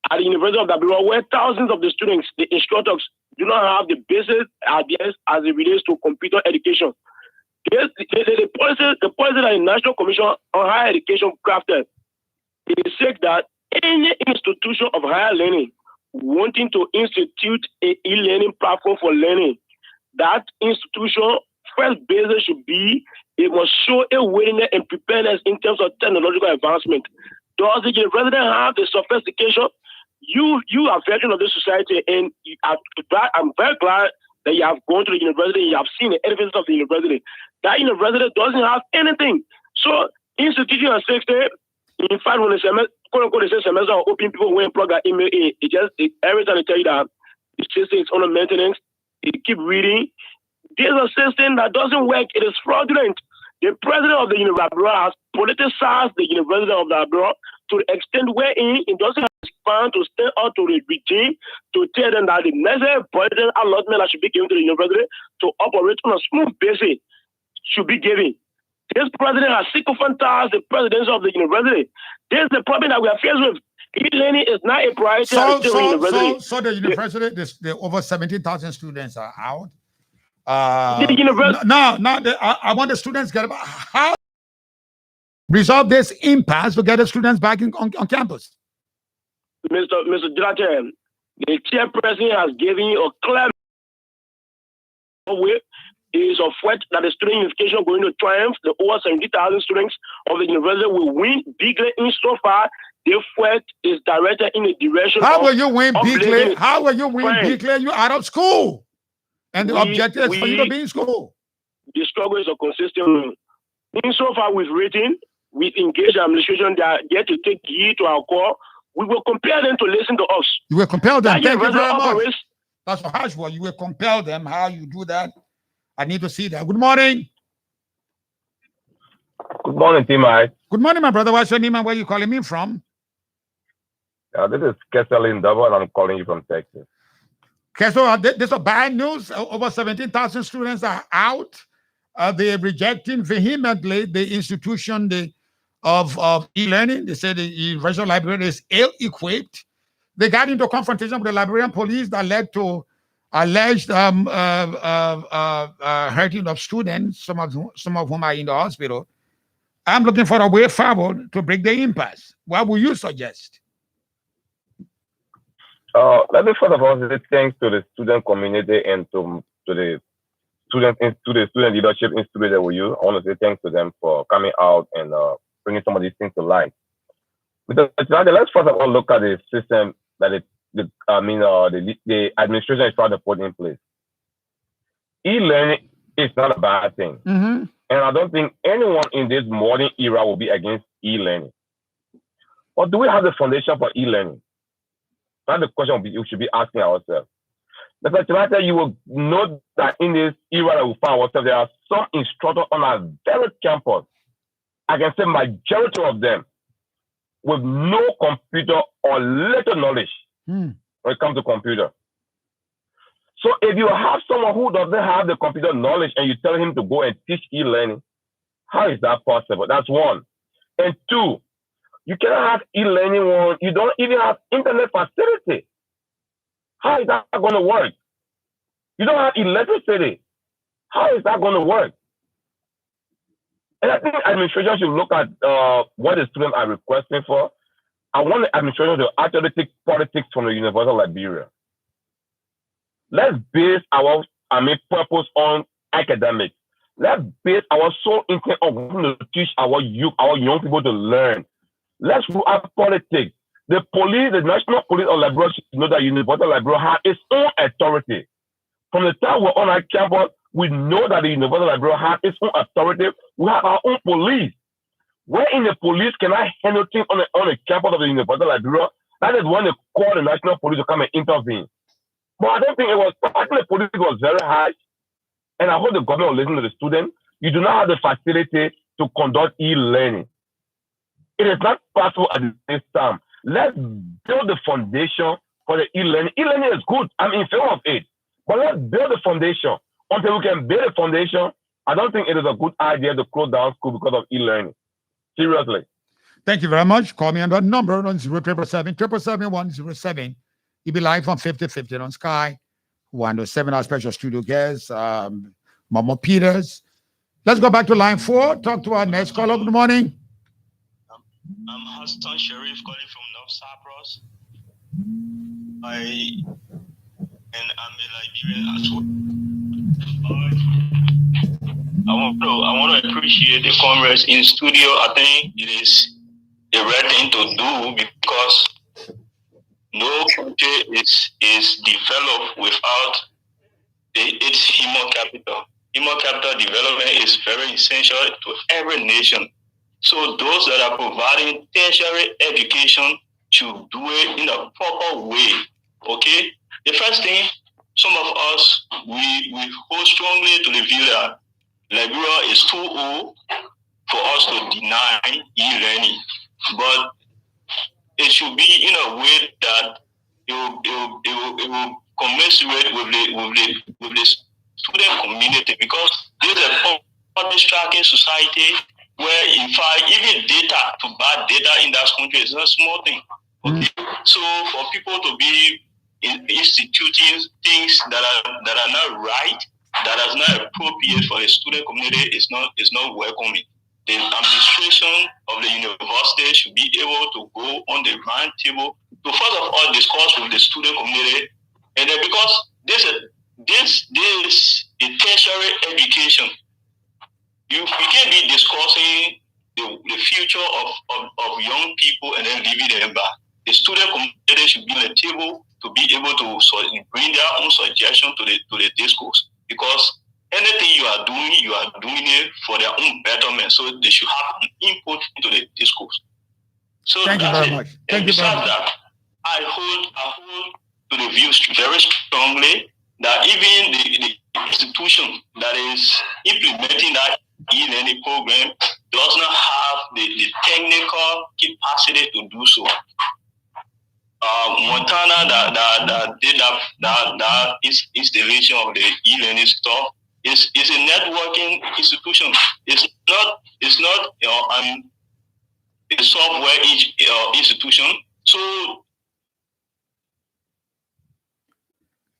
at the University of Liberia where thousands of the students, the instructors, do not have the basic ideas as it relates to computer education? The policy that the National Commission on Higher Education crafted, it said that any institution of higher learning wanting to institute an e-learning platform for learning, that institution first basis should be it must show a willingness and preparedness in terms of technological advancement. Does the university have the sophistication? You are a veteran of this society, and I'm very glad that you have gone to the university and you have seen the edifices of the university. That university doesn't have anything. So, instituting a system, in fact, when the semester, quote unquote, the semester are open, people went and plug their email in. Every time they tell you that the system is under maintenance, they keep reading. There's a system that doesn't work. It is fraudulent. The president of the University of Liberia has politicized the University of Liberia to the extent wherein it doesn't have the fund to stand out to the regime to tell them that the necessary budget allotment that should be given to the university to operate on a smooth basis should be given. This president has sycophantized the presidency of the university. This is the problem that we are faced with. E-learning is not a priority at the university. So the university, the over 17,000 students are out. I want the students to get about how resolve this impasse to get the students back on campus. Mr. Dilate, the chairperson has given you a clear way is of what that the student unification is going to triumph. The over 70,000 students of the university will win bigly insofar the effort is directed in the direction How of will you win bigly? How will you win bigly? You're out of school. And the objective is for you to be in school. The struggle is a consistent one. Insofar we've written, we've engaged the administration that get to take heed to our call. We will compel them to listen to us. You will compel them. Thank you very much. That's a harsh word. You will compel them. How you do that? I need to see that. Good morning. Good morning, Team I. Good morning, my brother. What's your name and where are you calling me from? This is Kesselin Double, and I'm calling you from Texas. Okay, so this is bad news. Over 17,000 students are out. They're rejecting vehemently the institution of e-learning. They say the University of Liberia is ill-equipped. They got into confrontation with the Liberian police that led to alleged hurting of students, some of whom are in the hospital. I'm looking for a way forward to break the impasse. What would you suggest? Let me first of all say thanks to the student community and to the student leadership institute that we use. I want to say thanks to them for coming out and bringing some of these things to light. Because let's first of all look at the system that the administration is trying to put in place. E-learning is not a bad thing. Mm-hmm. And I don't think anyone in this modern era will be against e-learning. But do we have the foundation for e-learning? That's the question we should be asking ourselves. Because you will know that in this era that we find ourselves, there are some instructors on our very campus, I can say majority of them, with no computer or little knowledge when it comes to computer. So if you have someone who doesn't have the computer knowledge and you tell him to go and teach e-learning, how is that possible? That's one. And two, you cannot have e-learning when you don't even have internet facility. How is that going to work? You don't have electricity. How is that going to work? And I think administration should look at what the students are requesting for. I want the administration to actually take politics from the University of Liberia. Let's base our purpose on academics. Let's base our sole intent on wanting to teach our youth, our young people to learn. Let's do our politics. The police, the National Police of Liberia should know that University of Liberia has its own authority. From the time we're on our campus, we know that the University of Liberia has its own authority. We have our own police. Where in the police cannot handle things on the campus of the University of Liberia, that is when they call the National Police to come and intervene. But I don't think I think the police was very high, and I hope the government will listen to the students. You do not have the facility to conduct e-learning. It is not possible at this time. Let's build the foundation for the e-learning. E-learning is good. I'm in favor of it. But let's build the foundation. Until we can build a foundation, I don't think it is a good idea to close down school because of e-learning. Seriously. Thank you very much. Call me on that number on 077-777-107. You'll be live on 50/50 on Sky. 107, our special studio guest, Momo Peters. Let's go back to line 4. Talk to our next caller. Good morning. I'm Hassan Sharif calling from North Cyprus. I'm a Liberian as well. I want to appreciate the comrades in studio. I think it is the right thing to do because no country is developed without its human capital. Human capital development is very essential to every nation. So those that are providing tertiary education should do it in a proper way. Okay? The first thing, some of us, we hold strongly to the view that Liberia is too old for us to deny e-learning. But it should be in a way that it will commensurate with the student community, because this is a public tracking society where, in fact, even data, to buy data in that country is not a small thing. Okay? So for people to be instituting things that are not right, that is not appropriate for the student community is not welcoming. The administration of the university should be able to go on the round table to first of all discuss with the student community, and then because this is a tertiary education, you can't be discussing the future of young people and then leaving them back. The student community should be on the table to be able to bring their own suggestion to the discourse, because anything you are doing it for their own betterment. So they should have an input into the discourse. So thank you very much. And besides that, I hold to the views very strongly that even the institution that is implementing that e-learning program does not have the technical capacity to do so. Montana that did that installation of the e-learning stuff is a networking institution. It's not a software institution. So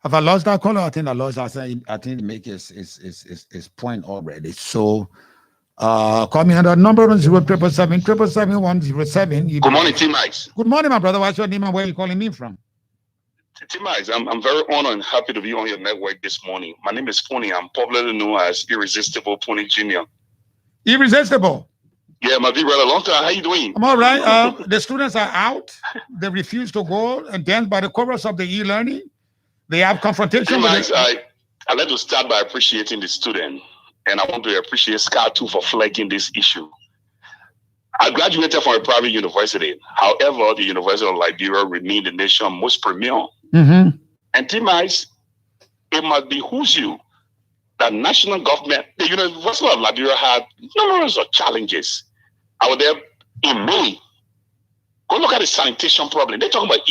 Have I lost that caller? I think I lost that. I think it make his point already. So call me on the number 077777107. Good morning, T-Max. Good morning, my brother. What's your name and where are you calling me from? T-Max, I'm very honored and happy to be on your network this morning. My name is Pony. I'm popularly known as Irresistible Pony Jr. Irresistible. Yeah, my big brother, long time. How you doing? I'm all right. The students are out. They refuse to go. And then by the chorus of the e-learning, they have confrontation T-Max, with I'd like to start by appreciating the student. And I want to appreciate SCAR too for flagging this issue. I graduated from a private university. However, the University of Liberia remained the nation's most premier. Mm-hmm. And T-Max, it must behoove you that national government, the University of Liberia had numerous of challenges. I was there in May. Go look at the sanitation problem. They're talking about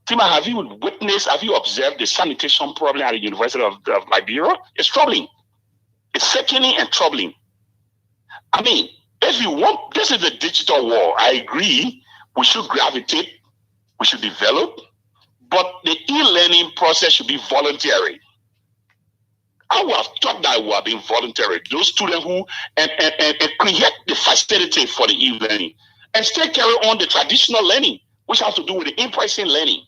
Tima, have you observed the sanitation problem at the University of Liberia? It's troubling. It's sickening and troubling. I mean, if you want, this is a digital war. I agree. We should gravitate. We should develop. But the e-learning process should be voluntary. I would have thought that would have been voluntary. Those students who and create the facility for the e-learning and still carry on the traditional learning, which has to do with the in-person learning.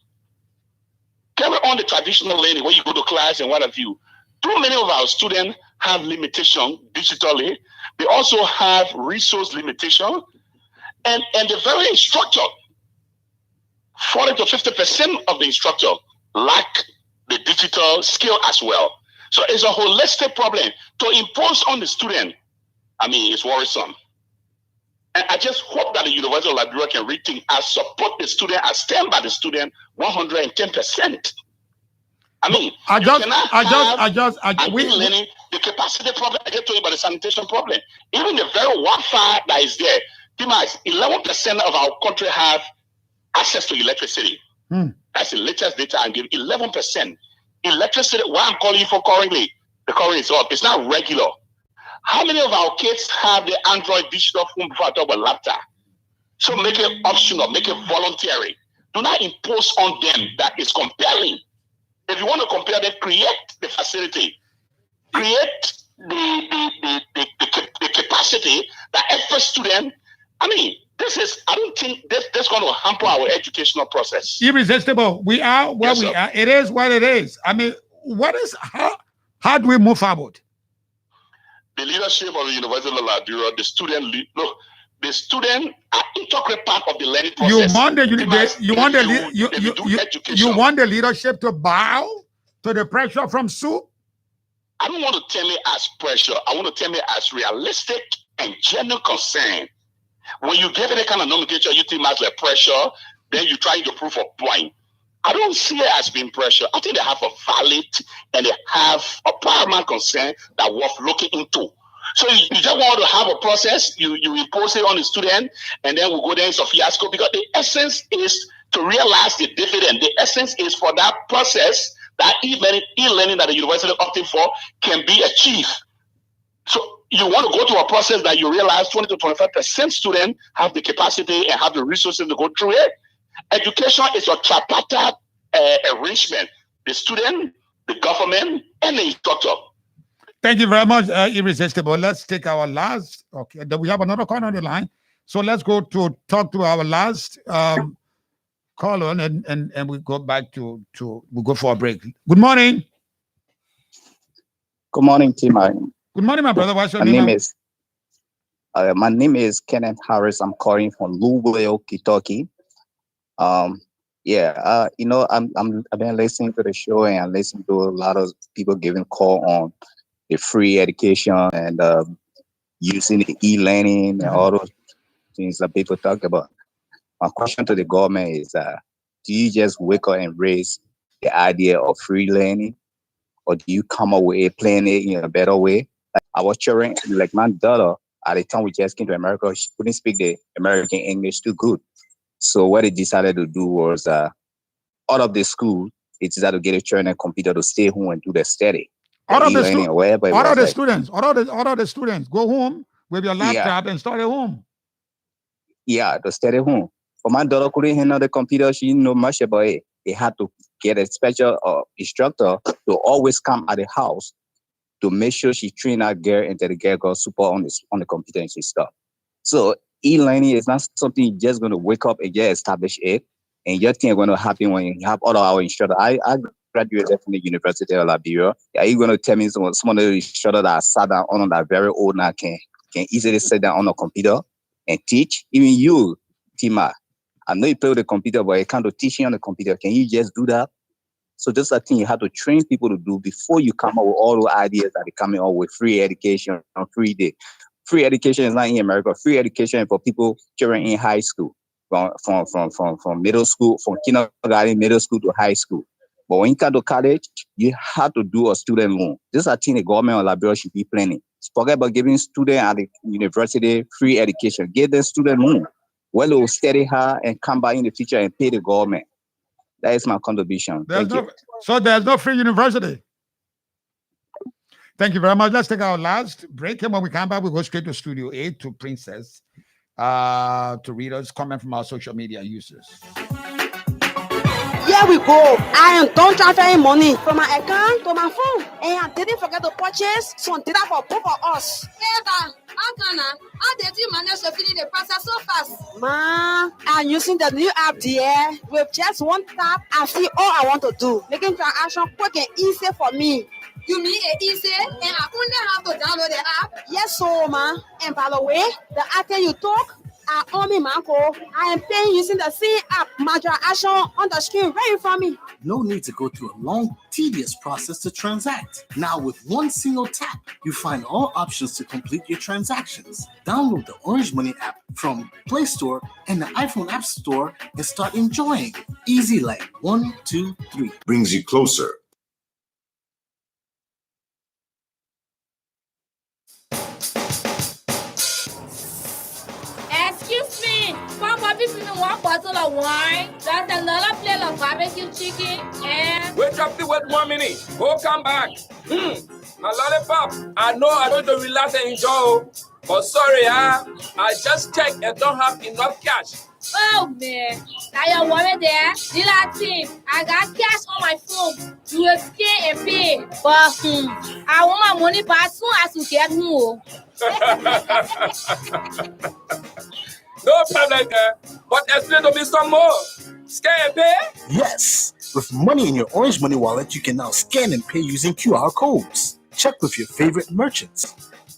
Carry on the traditional learning where you go to class and what have you. Too many of our students have limitation digitally. They also have resource limitation. And the very instructor, 40 to 50% of the instructor lack the digital skill as well. So it's a holistic problem to impose on the student. I mean, it's worrisome. And I just hope that the University of Liberia can rethink and support the student and stand by the student 110%. I mean, we learning the capacity problem. I get told you about the sanitation problem. Even the very Wi-Fi that is there, 11% of our country have access to electricity. That's the latest data I give. 11%. Electricity, why I'm calling you for currently, the current is up. It's not regular. How many of our kids have the Android digital phone before I talk about laptop? So make it optional, make it voluntary. Do not impose on them that is compelling. If you want to compare them, create the facility. Create the capacity that every student, I don't think that's going to hamper our educational process. Irresistible. We are where we are. It is what it is. I mean, how do we move forward? The leadership of the University of Liberia, the student are integral part of the learning process. You want the leadership to bow to the pressure from SUP? I don't want to tell it as pressure. I want to tell it as realistic and genuine concern. When you give any kind of nomenclature, you think as like pressure, then you try to prove a point. I don't see it as being pressure. I think they have a valid and they have a paramount concern that worth looking into. So you just want to have a process, you impose it on the student, and then we go there, it's a fiasco, because the essence is to realize the dividend. The essence is for that process, that e-learning that the university is opting for can be achieved. So you want to go to a process that you realize 20 to 25% students have the capacity and have the resources to go through it. Education is a tripartite arrangement. The student, the government, and the instructor. Thank you very much, Irresistible. Let's take our last. Okay, then we have another call on the line. So let's go to talk to our last caller, and we go back to we go for a break. Good morning. Good morning, team. Good morning, my brother. What's your name? My name is Kanneh Harris. I'm calling from Louisville, Kentucky. I've been listening to the show and I listen to a lot of people giving call on the free education and using the e-learning and all those things that people talk about. My question to the government is, do you just wake up and raise the idea of free learning, or do you come up with a plan in a better way? Like our children, like my daughter, at the time we just came to America, she couldn't speak the American English too good. So what they decided to do was, out of the school, they decided to get a children a computer to stay home and do their study. All of the students go home with your laptop and start at home. Yeah, to stay at home. But my daughter couldn't handle the computer. She didn't know much about it. they had to get a special instructor to always come at the house to make sure she trained that girl and that the girl got super on the computer and stuff. So e-learning is not something you're just going to wake up and just establish it, and your thing is going to happen when you have all our instructors. I graduated from the University of Liberia. Are you going to tell me some of the instructors that sat down on that very old now can easily sit down on a computer and teach? Even you, Tima, I know you play with the computer, but you can't teach you on the computer. Can you just do that? So this is a thing you have to train people to do before you come up with all the ideas that are coming up with free education on free day. Free education is not in America. Free education for children in high school, from middle school, from kindergarten, middle school to high school. But when you come to college, you have to do a student loan. This is a thing the government of Liberia should be planning. Forget about giving students at the university free education. Give them student loan. Well, they will study hard and come back in the future and pay the government. That is my contribution. So there's no free university. Thank you very much. Let's take our last break. And when we come back, we'll go straight to Studio 8 to Princess to read us comment from our social media users. Here we go. I am done transferring money from my account to my phone. And I didn't forget to purchase some data for both of us. Eva, Kanneh, how did you manage to finish the process so fast? Ma, I'm using the new app there. With just one tap, I see all I want to do. Making transaction quick and easy for me. You mean it easy and I only have to download the app? Yes, so ma. And by the way, the app you talk, I am paying using the same app major action on the screen right for me. No need to go through a long, tedious process to transact. Now with one single tap, you find all options to complete your transactions. Download the Orange Money app from Play Store and the iPhone App Store and start enjoying. Easy like 1, 2, 3. Brings you closer. Excuse me, Papa, give me one bottle of wine, just another plate of barbecue chicken, and... Wait up the wait 1 minute. Go come back. My lollipop, I know I don't to relax and enjoy, but sorry, I just checked and don't have enough cash. Oh man, now you're worried there. The Latin, I got cash on my phone. You will scan and pay, but I want my money back as soon as you get home. No problem there, but explain to me some more. Scan and pay? Yes, with money in your Orange Money wallet, you can now scan and pay using QR codes. Check with your favorite merchants.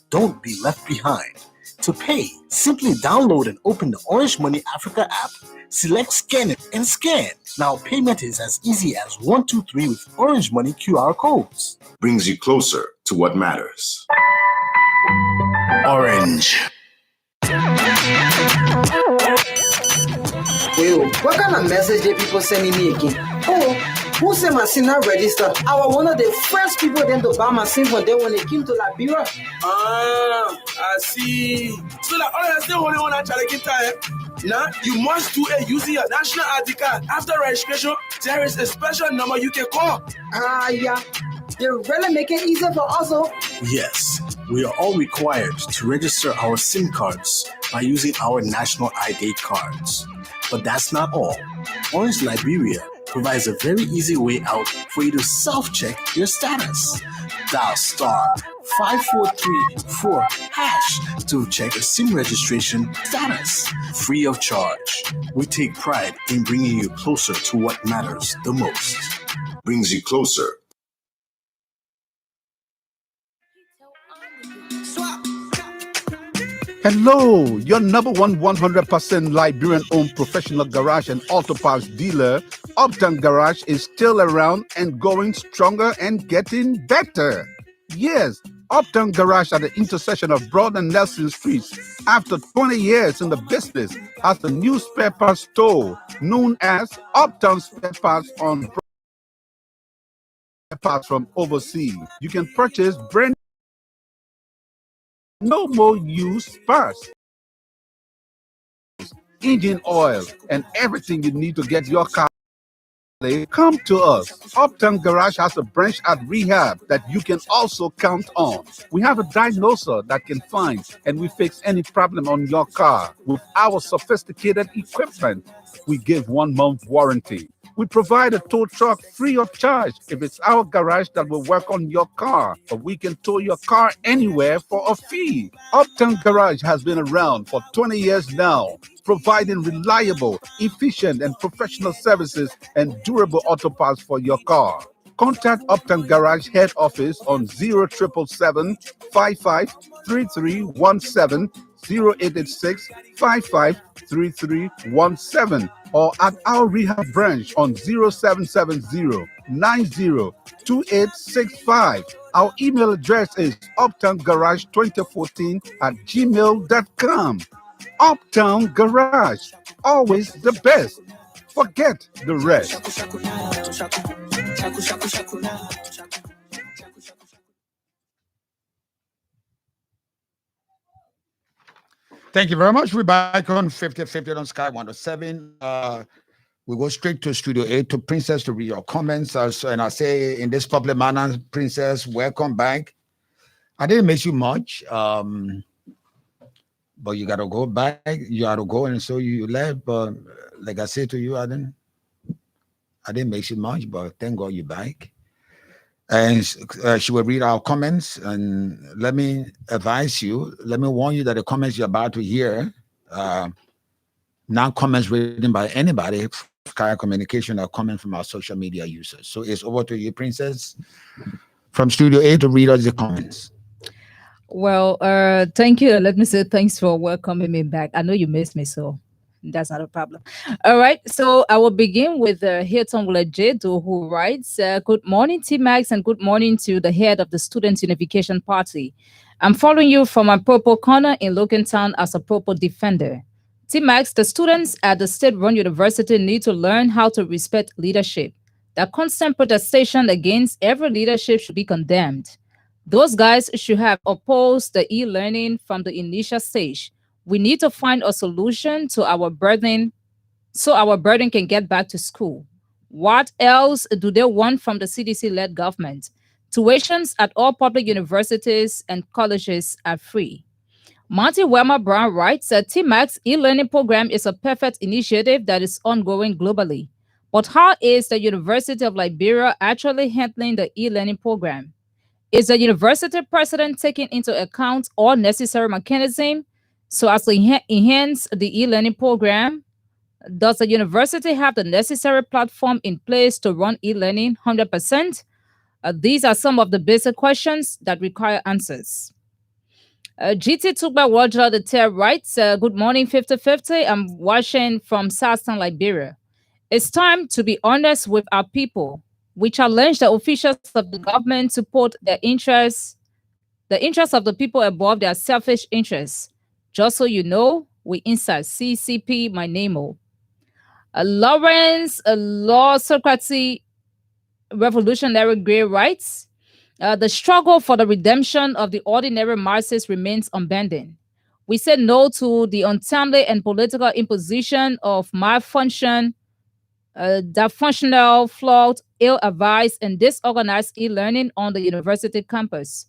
Don't be left behind. To pay, simply download and open the Orange Money Africa app, select Scan It and scan. Now payment is as easy as 1, 2, 3 with Orange Money QR codes. Brings you closer to what matters. Orange. Yo, what kind of message did people sending me again? Oh, who said my SIM not register? I was one of the first people then to buy my SIM when they came to Liberia. Ah, I see. So that all I still only want to challenge time. Now you must do it using your national ID card. After registration, there is a special number you can call. Yeah. They really make it easier for us. Yes, we are all required to register our SIM cards by using our national ID cards. But that's not all. Orange Liberia provides a very easy way out for you to self-check your status. Dial *543-4# to check a SIM registration status, free of charge. We take pride in bringing you closer to what matters the most. Brings you closer. Hello, your number one 100% Liberian-owned professional garage and auto parts dealer, Uptown Garage, is still around and going stronger and getting better. Yes, Uptown Garage at the intersection of Broad and Nelson Streets, after 20 years in the business, has a new spare parts store known as Uptown Spare Parts on parts from overseas. You can purchase brand no more used parts, engine oil, and everything you need to get your car. Come to us. Uptown Garage has a branch at Rehab that you can also count on. We have a diagnoser that can find and we fix any problem on your car. With our sophisticated equipment, we give 1 month warranty. We provide a tow truck free of charge if it's our garage that will work on your car, or we can tow your car anywhere for a fee. Uptown Garage has been around for 20 years now, providing reliable, efficient, and professional services and durable auto parts for your car. Contact Uptown Garage head office on 0777 553317, 0886 553317, or at our rehab branch on 0770 902865. Our email address is uptowngarage2014@gmail.com. Uptown Garage, always the best. Forget the rest. Thank you very much. We're back on 50/50 on Sky 107. We go straight to Studio 8 to Princess to read your comments. And I say in this public manner, Princess, welcome back. I didn't miss you much, but you got to go back. You got to go, and so you left. But like I said to you, I didn't miss you much, but thank God you're back. And she will read our comments. And let me advise you, let me warn you that the comments you're about to hear, not comments written by anybody, Sky Communication, are coming from our social media users. So it's over to you, Princess, from Studio 8 to read us the comments. Well, thank you. Let me say thanks for welcoming me back. I know you missed me, so that's not a problem. All right, so I will begin with Hilton Lejedo, who writes, good morning, T-Max, and good morning to the head of the Student Unification Party. I'm following you from my purple corner in Lokentown as a purple defender. T-Max, the students at the state-run university need to learn how to respect leadership. The constant protestation against every leadership should be condemned. Those guys should have opposed the e-learning from the initial stage. We need to find a solution to our burden so our burden can get back to school. What else do they want from the CDC-led government? Tuitions at all public universities and colleges are free. Monty Wilmer Brown writes that TMAX e-learning program is a perfect initiative that is ongoing globally. But how is the University of Liberia actually handling the e-learning program? Is the university president taking into account all necessary mechanisms so as to enhance the e-learning program? Does the university have the necessary platform in place to run e-learning 100%? These are some of the basic questions that require answers. GT Tukba Roger the Tear writes, good morning, 50/50. I'm watching from Southern Liberia. It's time to be honest with our people. We challenge the officials of the government to put the interests of the people above their selfish interests. Just so you know, we inside CCP, my name. Lawrence Law Socrates Revolutionary Gray writes, the struggle for the redemption of the ordinary masses remains unbending. We said no to the untimely and political imposition of malfunction, dysfunctional, flawed, ill-advised, and disorganized e-learning on the university campus.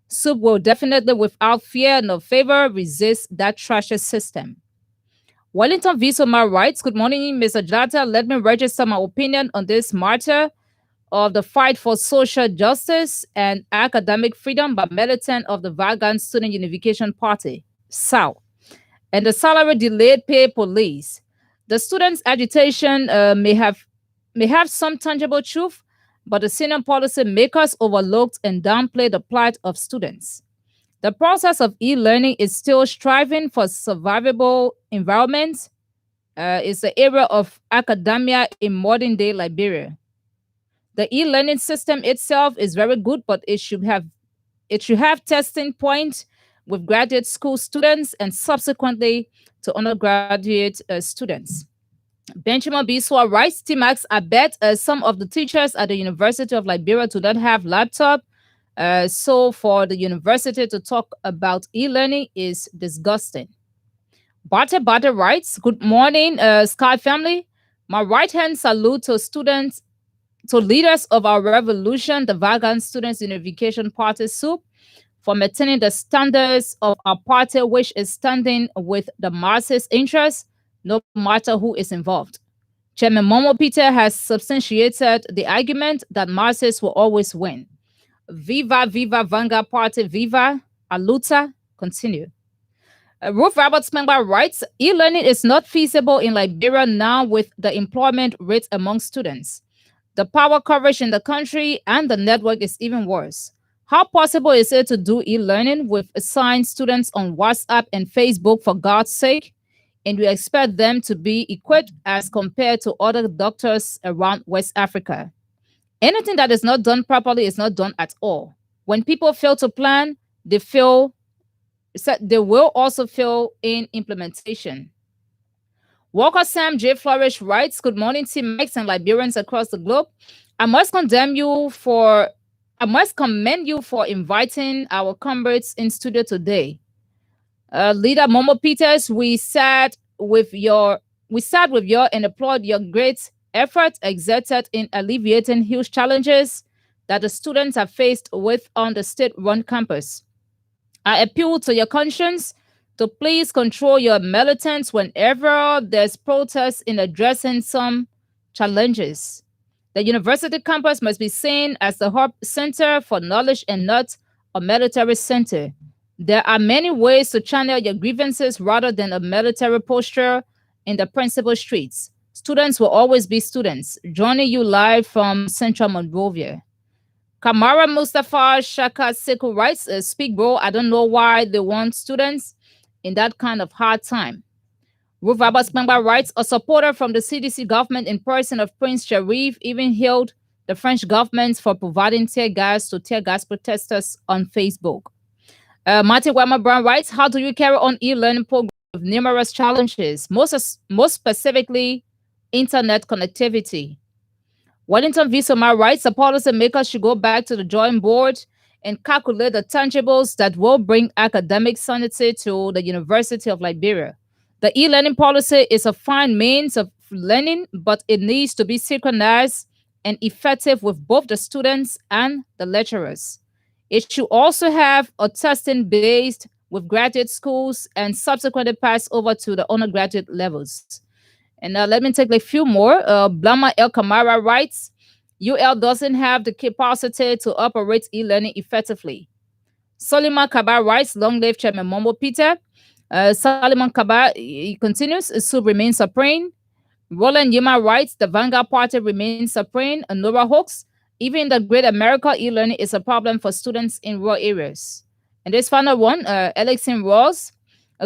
SUP will definitely, without fear nor favor, resist that trashy system. Wellington Visoma writes, good morning, Mr. Jata. Let me register my opinion on this matter of the fight for social justice and academic freedom by militant of the Vanguard Student Unification Party, SAU, and the salary delayed pay police. The students' agitation may have some tangible truth, but the senior policy makers overlooked and downplayed the plight of students. The process of e-learning is still striving for survivable environments. It's the era of academia in modern-day Liberia. The e-learning system itself is very good, but it should have testing points with graduate school students and subsequently to undergraduate students. Benjamin Biswa writes, T-Max, I bet some of the teachers at the University of Liberia do not have laptop. So for the university to talk about e-learning is disgusting. Bate writes, good morning, Sky family. My right-hand salute to students, to leaders of our revolution, the Vanguard Student Unification Party, SUP, for maintaining the standards of our party, which is standing with the masses' interests, no matter who is involved. Chairman Momo Peter has substantiated the argument that Marxists will always win. Viva, viva, Vanguard Party, viva, Aluta, continue. Ruth Roberts Member writes, e-learning is not feasible in Liberia now with the employment rate among students. The power coverage in the country and the network is even worse. How possible is it to do e-learning with assigned students on WhatsApp and Facebook for God's sake? And we expect them to be equipped as compared to other doctors around West Africa. Anything that is not done properly is not done at all. When people fail to plan, they will also fail in implementation. Walker Sam J. Flourish writes, good morning, Team Mix and Liberians across the globe. I must commend you for inviting our comrades in studio today. Leader Momo Peters, we sat with you and applaud your great effort exerted in alleviating huge challenges that the students are faced with on the state-run campus. I appeal to your conscience to please control your militants whenever there's protest in addressing some challenges. The university campus must be seen as the hub center for knowledge and not a military center. There are many ways to channel your grievances rather than a military posture in the principal streets. Students will always be students. Joining you live from Central Monrovia. Kamara Mustapha Shaka Sekou writes, speak bro, I don't know why they want students in that kind of hard time. Ruth Roberts Member writes, a supporter from the CDC government in person of Prince Sharif even hailed the French government for providing tear gas to tear gas protesters on Facebook. Martin Wemmer Brown writes, how do you carry on e-learning program with numerous challenges, most specifically internet connectivity? Wellington V. Somar writes, the policymakers should go back to the drawing board and calculate the tangibles that will bring academic sanity to the University of Liberia. The e-learning policy is a fine means of learning, but it needs to be synchronized and effective with both the students and the lecturers. It should also have a testing based with graduate schools and subsequently pass over to the undergraduate levels. And let me take a few more. Blama El Kamara writes, UL doesn't have the capacity to operate e-learning effectively. Soliman Kabar writes, long live Chairman Momo Peter. Soliman Kabar continues, Sub remains supreme. Roland Yima writes, the Vanguard Party remains supreme. Nora Hawks, even in the Great America, e-learning is a problem for students in rural areas. And this final one, Alexin Ross.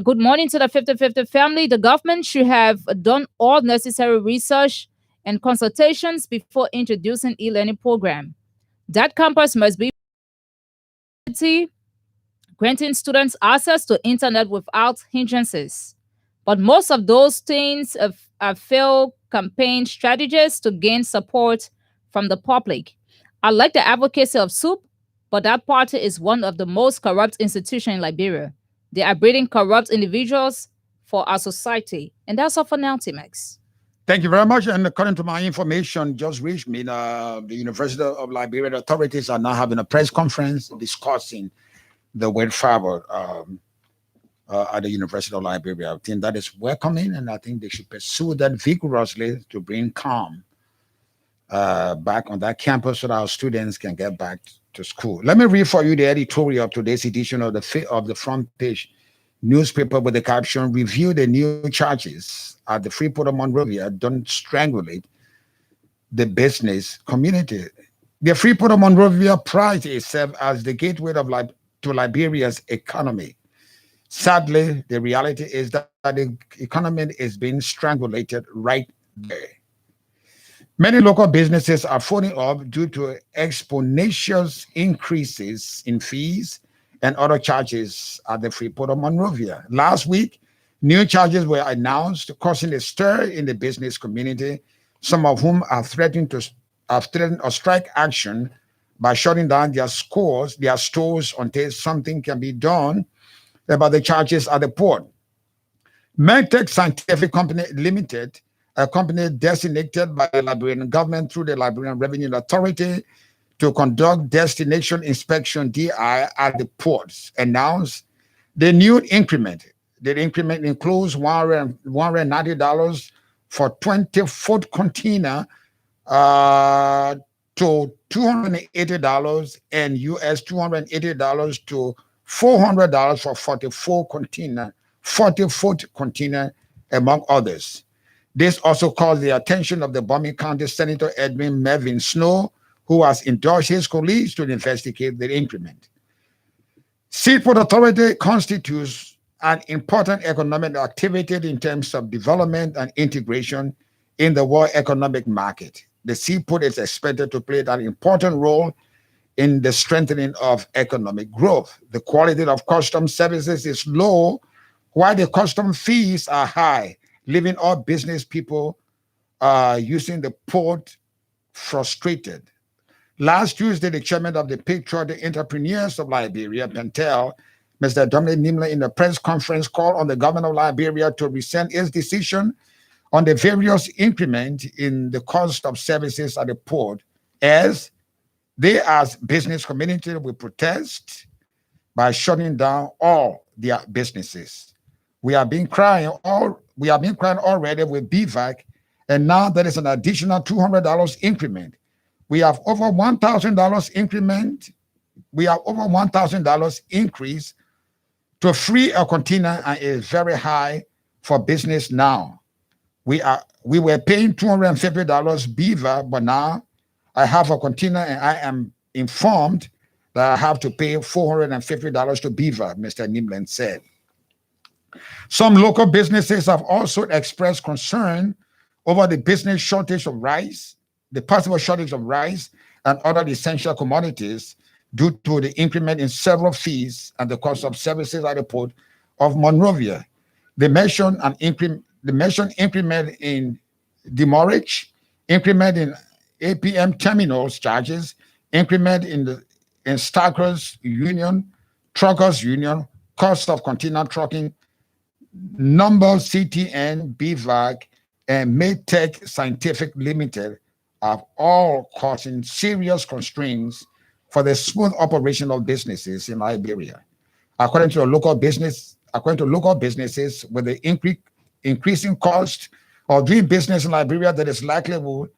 Good morning to the 50-50 family. The government should have done all necessary research and consultations before introducing e-learning program. That campus must be granting students access to internet without hindrances. But most of those things are failed campaign strategies to gain support from the public. I like the advocacy of SOUP, but that party is one of the most corrupt institutions in Liberia. They are breeding corrupt individuals for our society. And that's all for now, T-Max. Thank you very much. And according to my information just reached me, the University of Liberia authorities are now having a press conference discussing the way forward at the University of Liberia. I think that is welcoming, and I think they should pursue that vigorously to bring calm back on that campus so that our students can get back to school. Let me read for you the editorial of today's edition of the front page newspaper with the caption, review the new charges at the Freeport of Monrovia, don't strangulate the business community. The Freeport of Monrovia prides itself as the gateway to Liberia's economy. Sadly, the reality is that the economy is being strangulated right there. Many local businesses are falling off due to exponential increases in fees and other charges at the Freeport of Monrovia. Last week, new charges were announced, causing a stir in the business community, some of whom are threatening a strike action by shutting down their stores until something can be done about the charges at the port. Medtech Scientific Company Limited, a company designated by the Liberian government through the Liberian Revenue Authority to conduct destination inspection DI at the ports, announced the new increment. The increment includes $190 for 20-foot container to $280 and US $280 to $400 for 40-foot container, among others. This also caught the attention of the Bombing County Senator Edwin Melvin Snow, who has endorsed his colleagues to investigate the increment. Seaport Authority constitutes an important economic activity in terms of development and integration in the world economic market. The seaport is expected to play an important role in the strengthening of economic growth. The quality of customs services is low, while the custom fees are high, leaving all business people using the port frustrated. Last Tuesday, the chairman of the Patriotic Entrepreneurs of Liberia, Pentel, Mr. Dominic Nimler, in a press conference, called on the government of Liberia to rescind its decision on the various increment in the cost of services at the port, as they, as business community, will protest by shutting down all their businesses. We have been crying already with BVAC, and now there is an additional $200 increment. We have over $1,000 increment. We have over $1,000 increase to free a container, and is very high for business now. We were paying $250 BVAC, but now I have a container and I am informed that I have to pay $450 to BVAC, Mr. Nimland said. Some local businesses have also expressed concern over the business shortage of rice, the possible shortage of rice and other essential commodities due to the increment in several fees and the cost of services at the port of Monrovia. The mentioned increment in demurrage, increment in APM terminals charges, increment in Stackers Union, Truckers Union, cost of container trucking, number CTN, BVAC, and Maytech Scientific Limited are all causing serious constraints for the smooth operation of businesses in Liberia. According to local businesses, with the increasing cost of doing business in Liberia, there is likely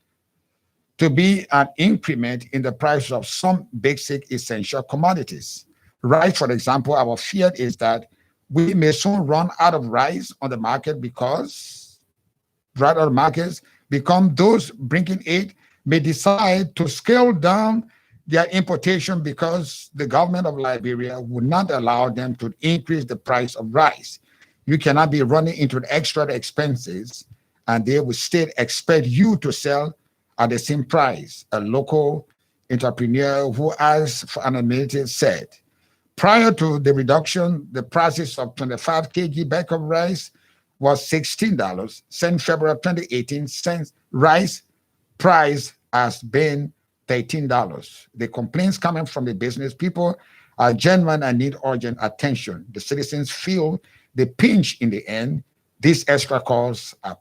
to be an increment in the price of some basic essential commodities. Rice, for example, our fear is that we may soon run out of rice on the market because those bringing it may decide to scale down their importation because the government of Liberia would not allow them to increase the price of rice. You cannot be running into extra expenses, and they will still expect you to sell at the same price, a local entrepreneur who asked for anonymity said. Prior to the reduction, the prices of 25 kg bag of rice was $16. Since February 2018, since rice price has been $13. The complaints coming from the business people are genuine and need urgent attention. The citizens feel the pinch in the end. These extra costs are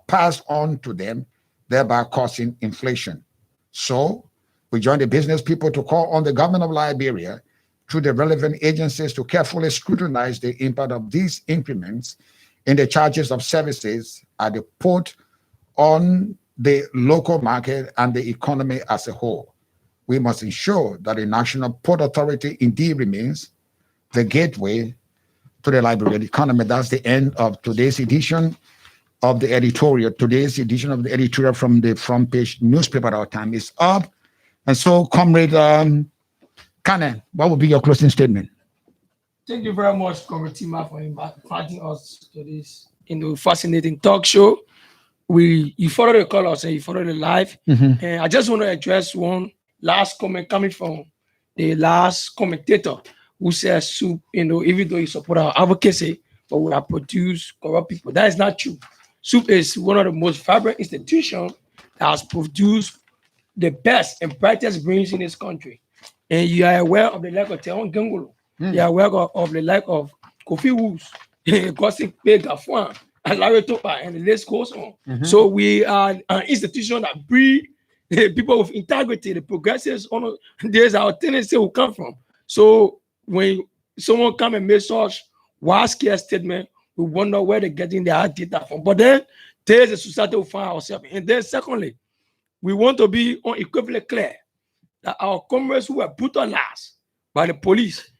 passed on to them, thereby causing inflation. So we join the business people to call on the government of Liberia through the relevant agencies to carefully scrutinize the impact of these increments in the charges of services at the port on the local market and the economy as a whole. We must ensure that the National Port Authority indeed remains the gateway to the Liberian economy. That's the end of today's edition of the editorial. Today's edition of the editorial from the front page newspaper. Our time is up. And so, Comrade Kanneh, what will be your closing statement? Thank you very much, Comrade Tima, for inviting us to this fascinating talk show. You follow the colors and you follow the live. Mm-hmm. And I just want to address one last comment coming from the last commentator who says soup, even though you support our advocacy, but we have produced corrupt people. That is not true. Soup is one of the most vibrant institutions that has produced the best and brightest brains in this country. And you are aware of the lack of Teon Gengolo. You are aware of the lack of Kofi Woods, Gossip Gafwan, and Larry Topa, and the list goes on. Mm-hmm. So we are an institution that breed people with integrity, the progressives. There's our tendency will come from. So when someone come and make such wild scare statement, we wonder where they're getting their data from. But then there's a society we find ourselves in. And then secondly, we want to be unequivocally clear that our comrades who were brutalized by the police,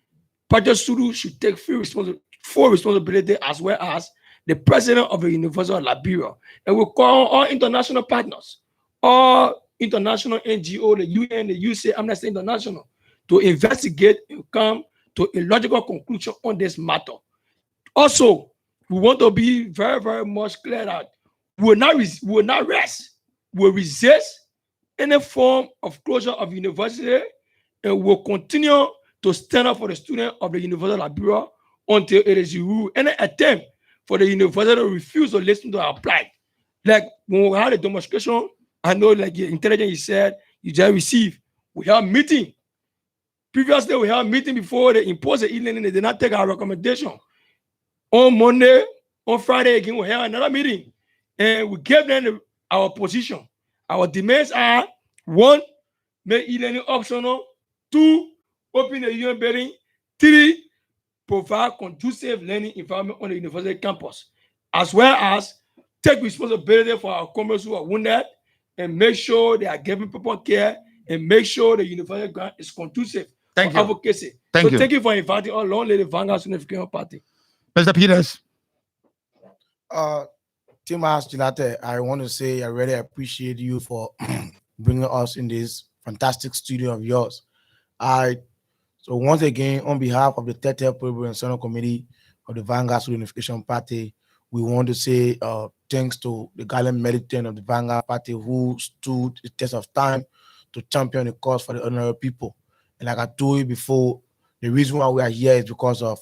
Patrick Sulu should take full responsibility, as well as the president of the University of Liberia. And we call all international partners, all international NGO, the UN, the UC, Amnesty International, to investigate and come to a logical conclusion on this matter. Also, we want to be very, very much clear that we will not rest. We will resist any form of closure of university, and will continue to stand up for the students of the University of Liberia until it is ruled. Any attempt for the university to refuse to listen to our plight. Like when we had a demonstration, I know like the intelligence you said, you just received. We had a meeting. Previously, we had a meeting before they imposed the e-learning. They did not take our recommendation. On Monday, on Friday again, we had another meeting. And we gave them our position. Our demands are: 1, make e-learning optional; 2, open the UN building; 3, provide conducive learning environment on the university campus, as well as take responsibility for our comrades who are wounded and make sure they are given proper care and make sure the university grant is conducive for advocacy. Thank you for inviting our long lady Vanguard Student Unification Party. Mr. Peters. Timas Gilate, I want to say I really appreciate you for bringing us in this fantastic studio of yours. So once again, on behalf of the 30th Program and Senate Committee of the Vanguard Student Unification Party, we want to say thanks to the gallant militant of the Vanguard Party who stood the test of time to champion the cause for the ordinary people. And like I told you before, the reason why we are here is because of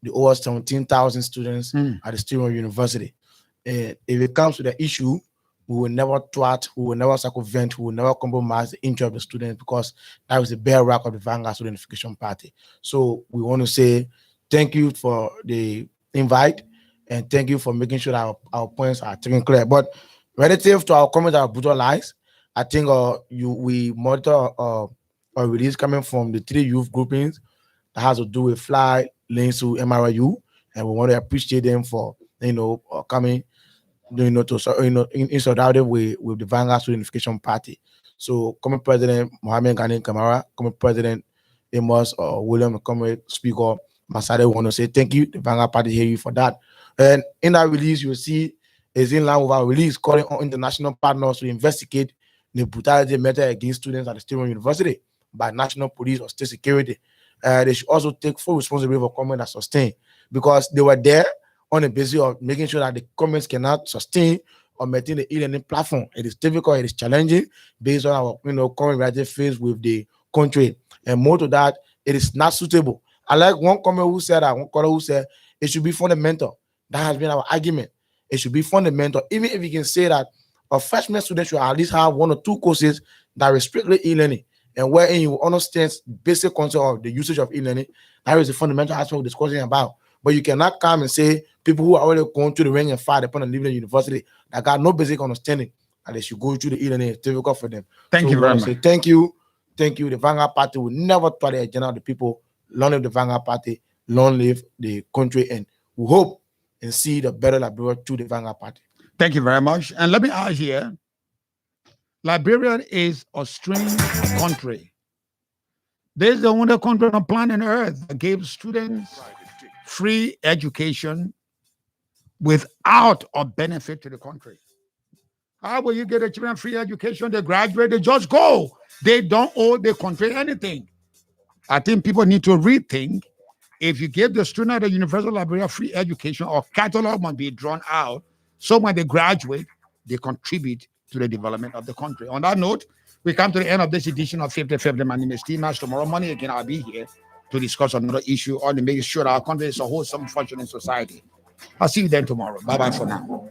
the over 17,000 students at the Student University. And if it comes to the issue, we will never thwart, we will never circumvent, we will never compromise the interest of the students, because that is the bedrock of the Vanguard Student Unification Party. So we want to say thank you for the invite and thank you for making sure that our points are taken clear. But relative to our comments that are brutalized, I think we monitor a release coming from the 3 youth groupings that has to do with Fly, Lensu, MRU, and we want to appreciate them for coming in solidarity with the Vanguard Student Unification Party. So, Coming President Mohamed Ghani Kamara, Coming President Amos William, Coming Speaker Masade, want to say thank you. The Vanguard Party hear you for that. And in that release, you will see is in line with our release calling on international partners to investigate the brutality meted against students at the Student University by national police or state security. They should also take full responsibility for comment that sustain, because they were there on the basis of making sure that the comments cannot sustain or maintain the e-learning platform. It is difficult, it is challenging based on our current reality faced with the country. And more to that, it is not suitable. I like one comment who said that, one caller who said it should be fundamental. That has been our argument. It should be fundamental. Even if you can say that a freshman student should at least have 1 or 2 courses that are strictly e-learning, and wherein you understand basic concept of the usage of e-learning. That is the fundamental aspect of discussing about. But you cannot come and say people who are already going through the ring and fire upon and leaving the university that got no basic understanding and they should go through the e-learning. It's difficult for them. Thank you very much. Say thank you. Thank you. The Vanguard Party will never thwart the agenda of the people. Long live the Vanguard Party. Long live the country. And we hope and see the better Liberia through the Vanguard Party. Thank you very much. And let me add here, Liberia is a strange country. This is the only country on planet Earth that gave students free education without a benefit to the country. How will you get a children free education? They graduate, they just go. They don't owe the country anything. I think people need to rethink. If you give the student at the University of Liberia free education, or catalog must be drawn out, so when they graduate, they contribute to the development of the country. On that note, we come to the end of this edition of 50/50. My name is Timas. Tomorrow morning again, I'll be here to discuss another issue or to make sure that our country is a wholesome, functioning society. I'll see you then tomorrow. Bye-bye for now.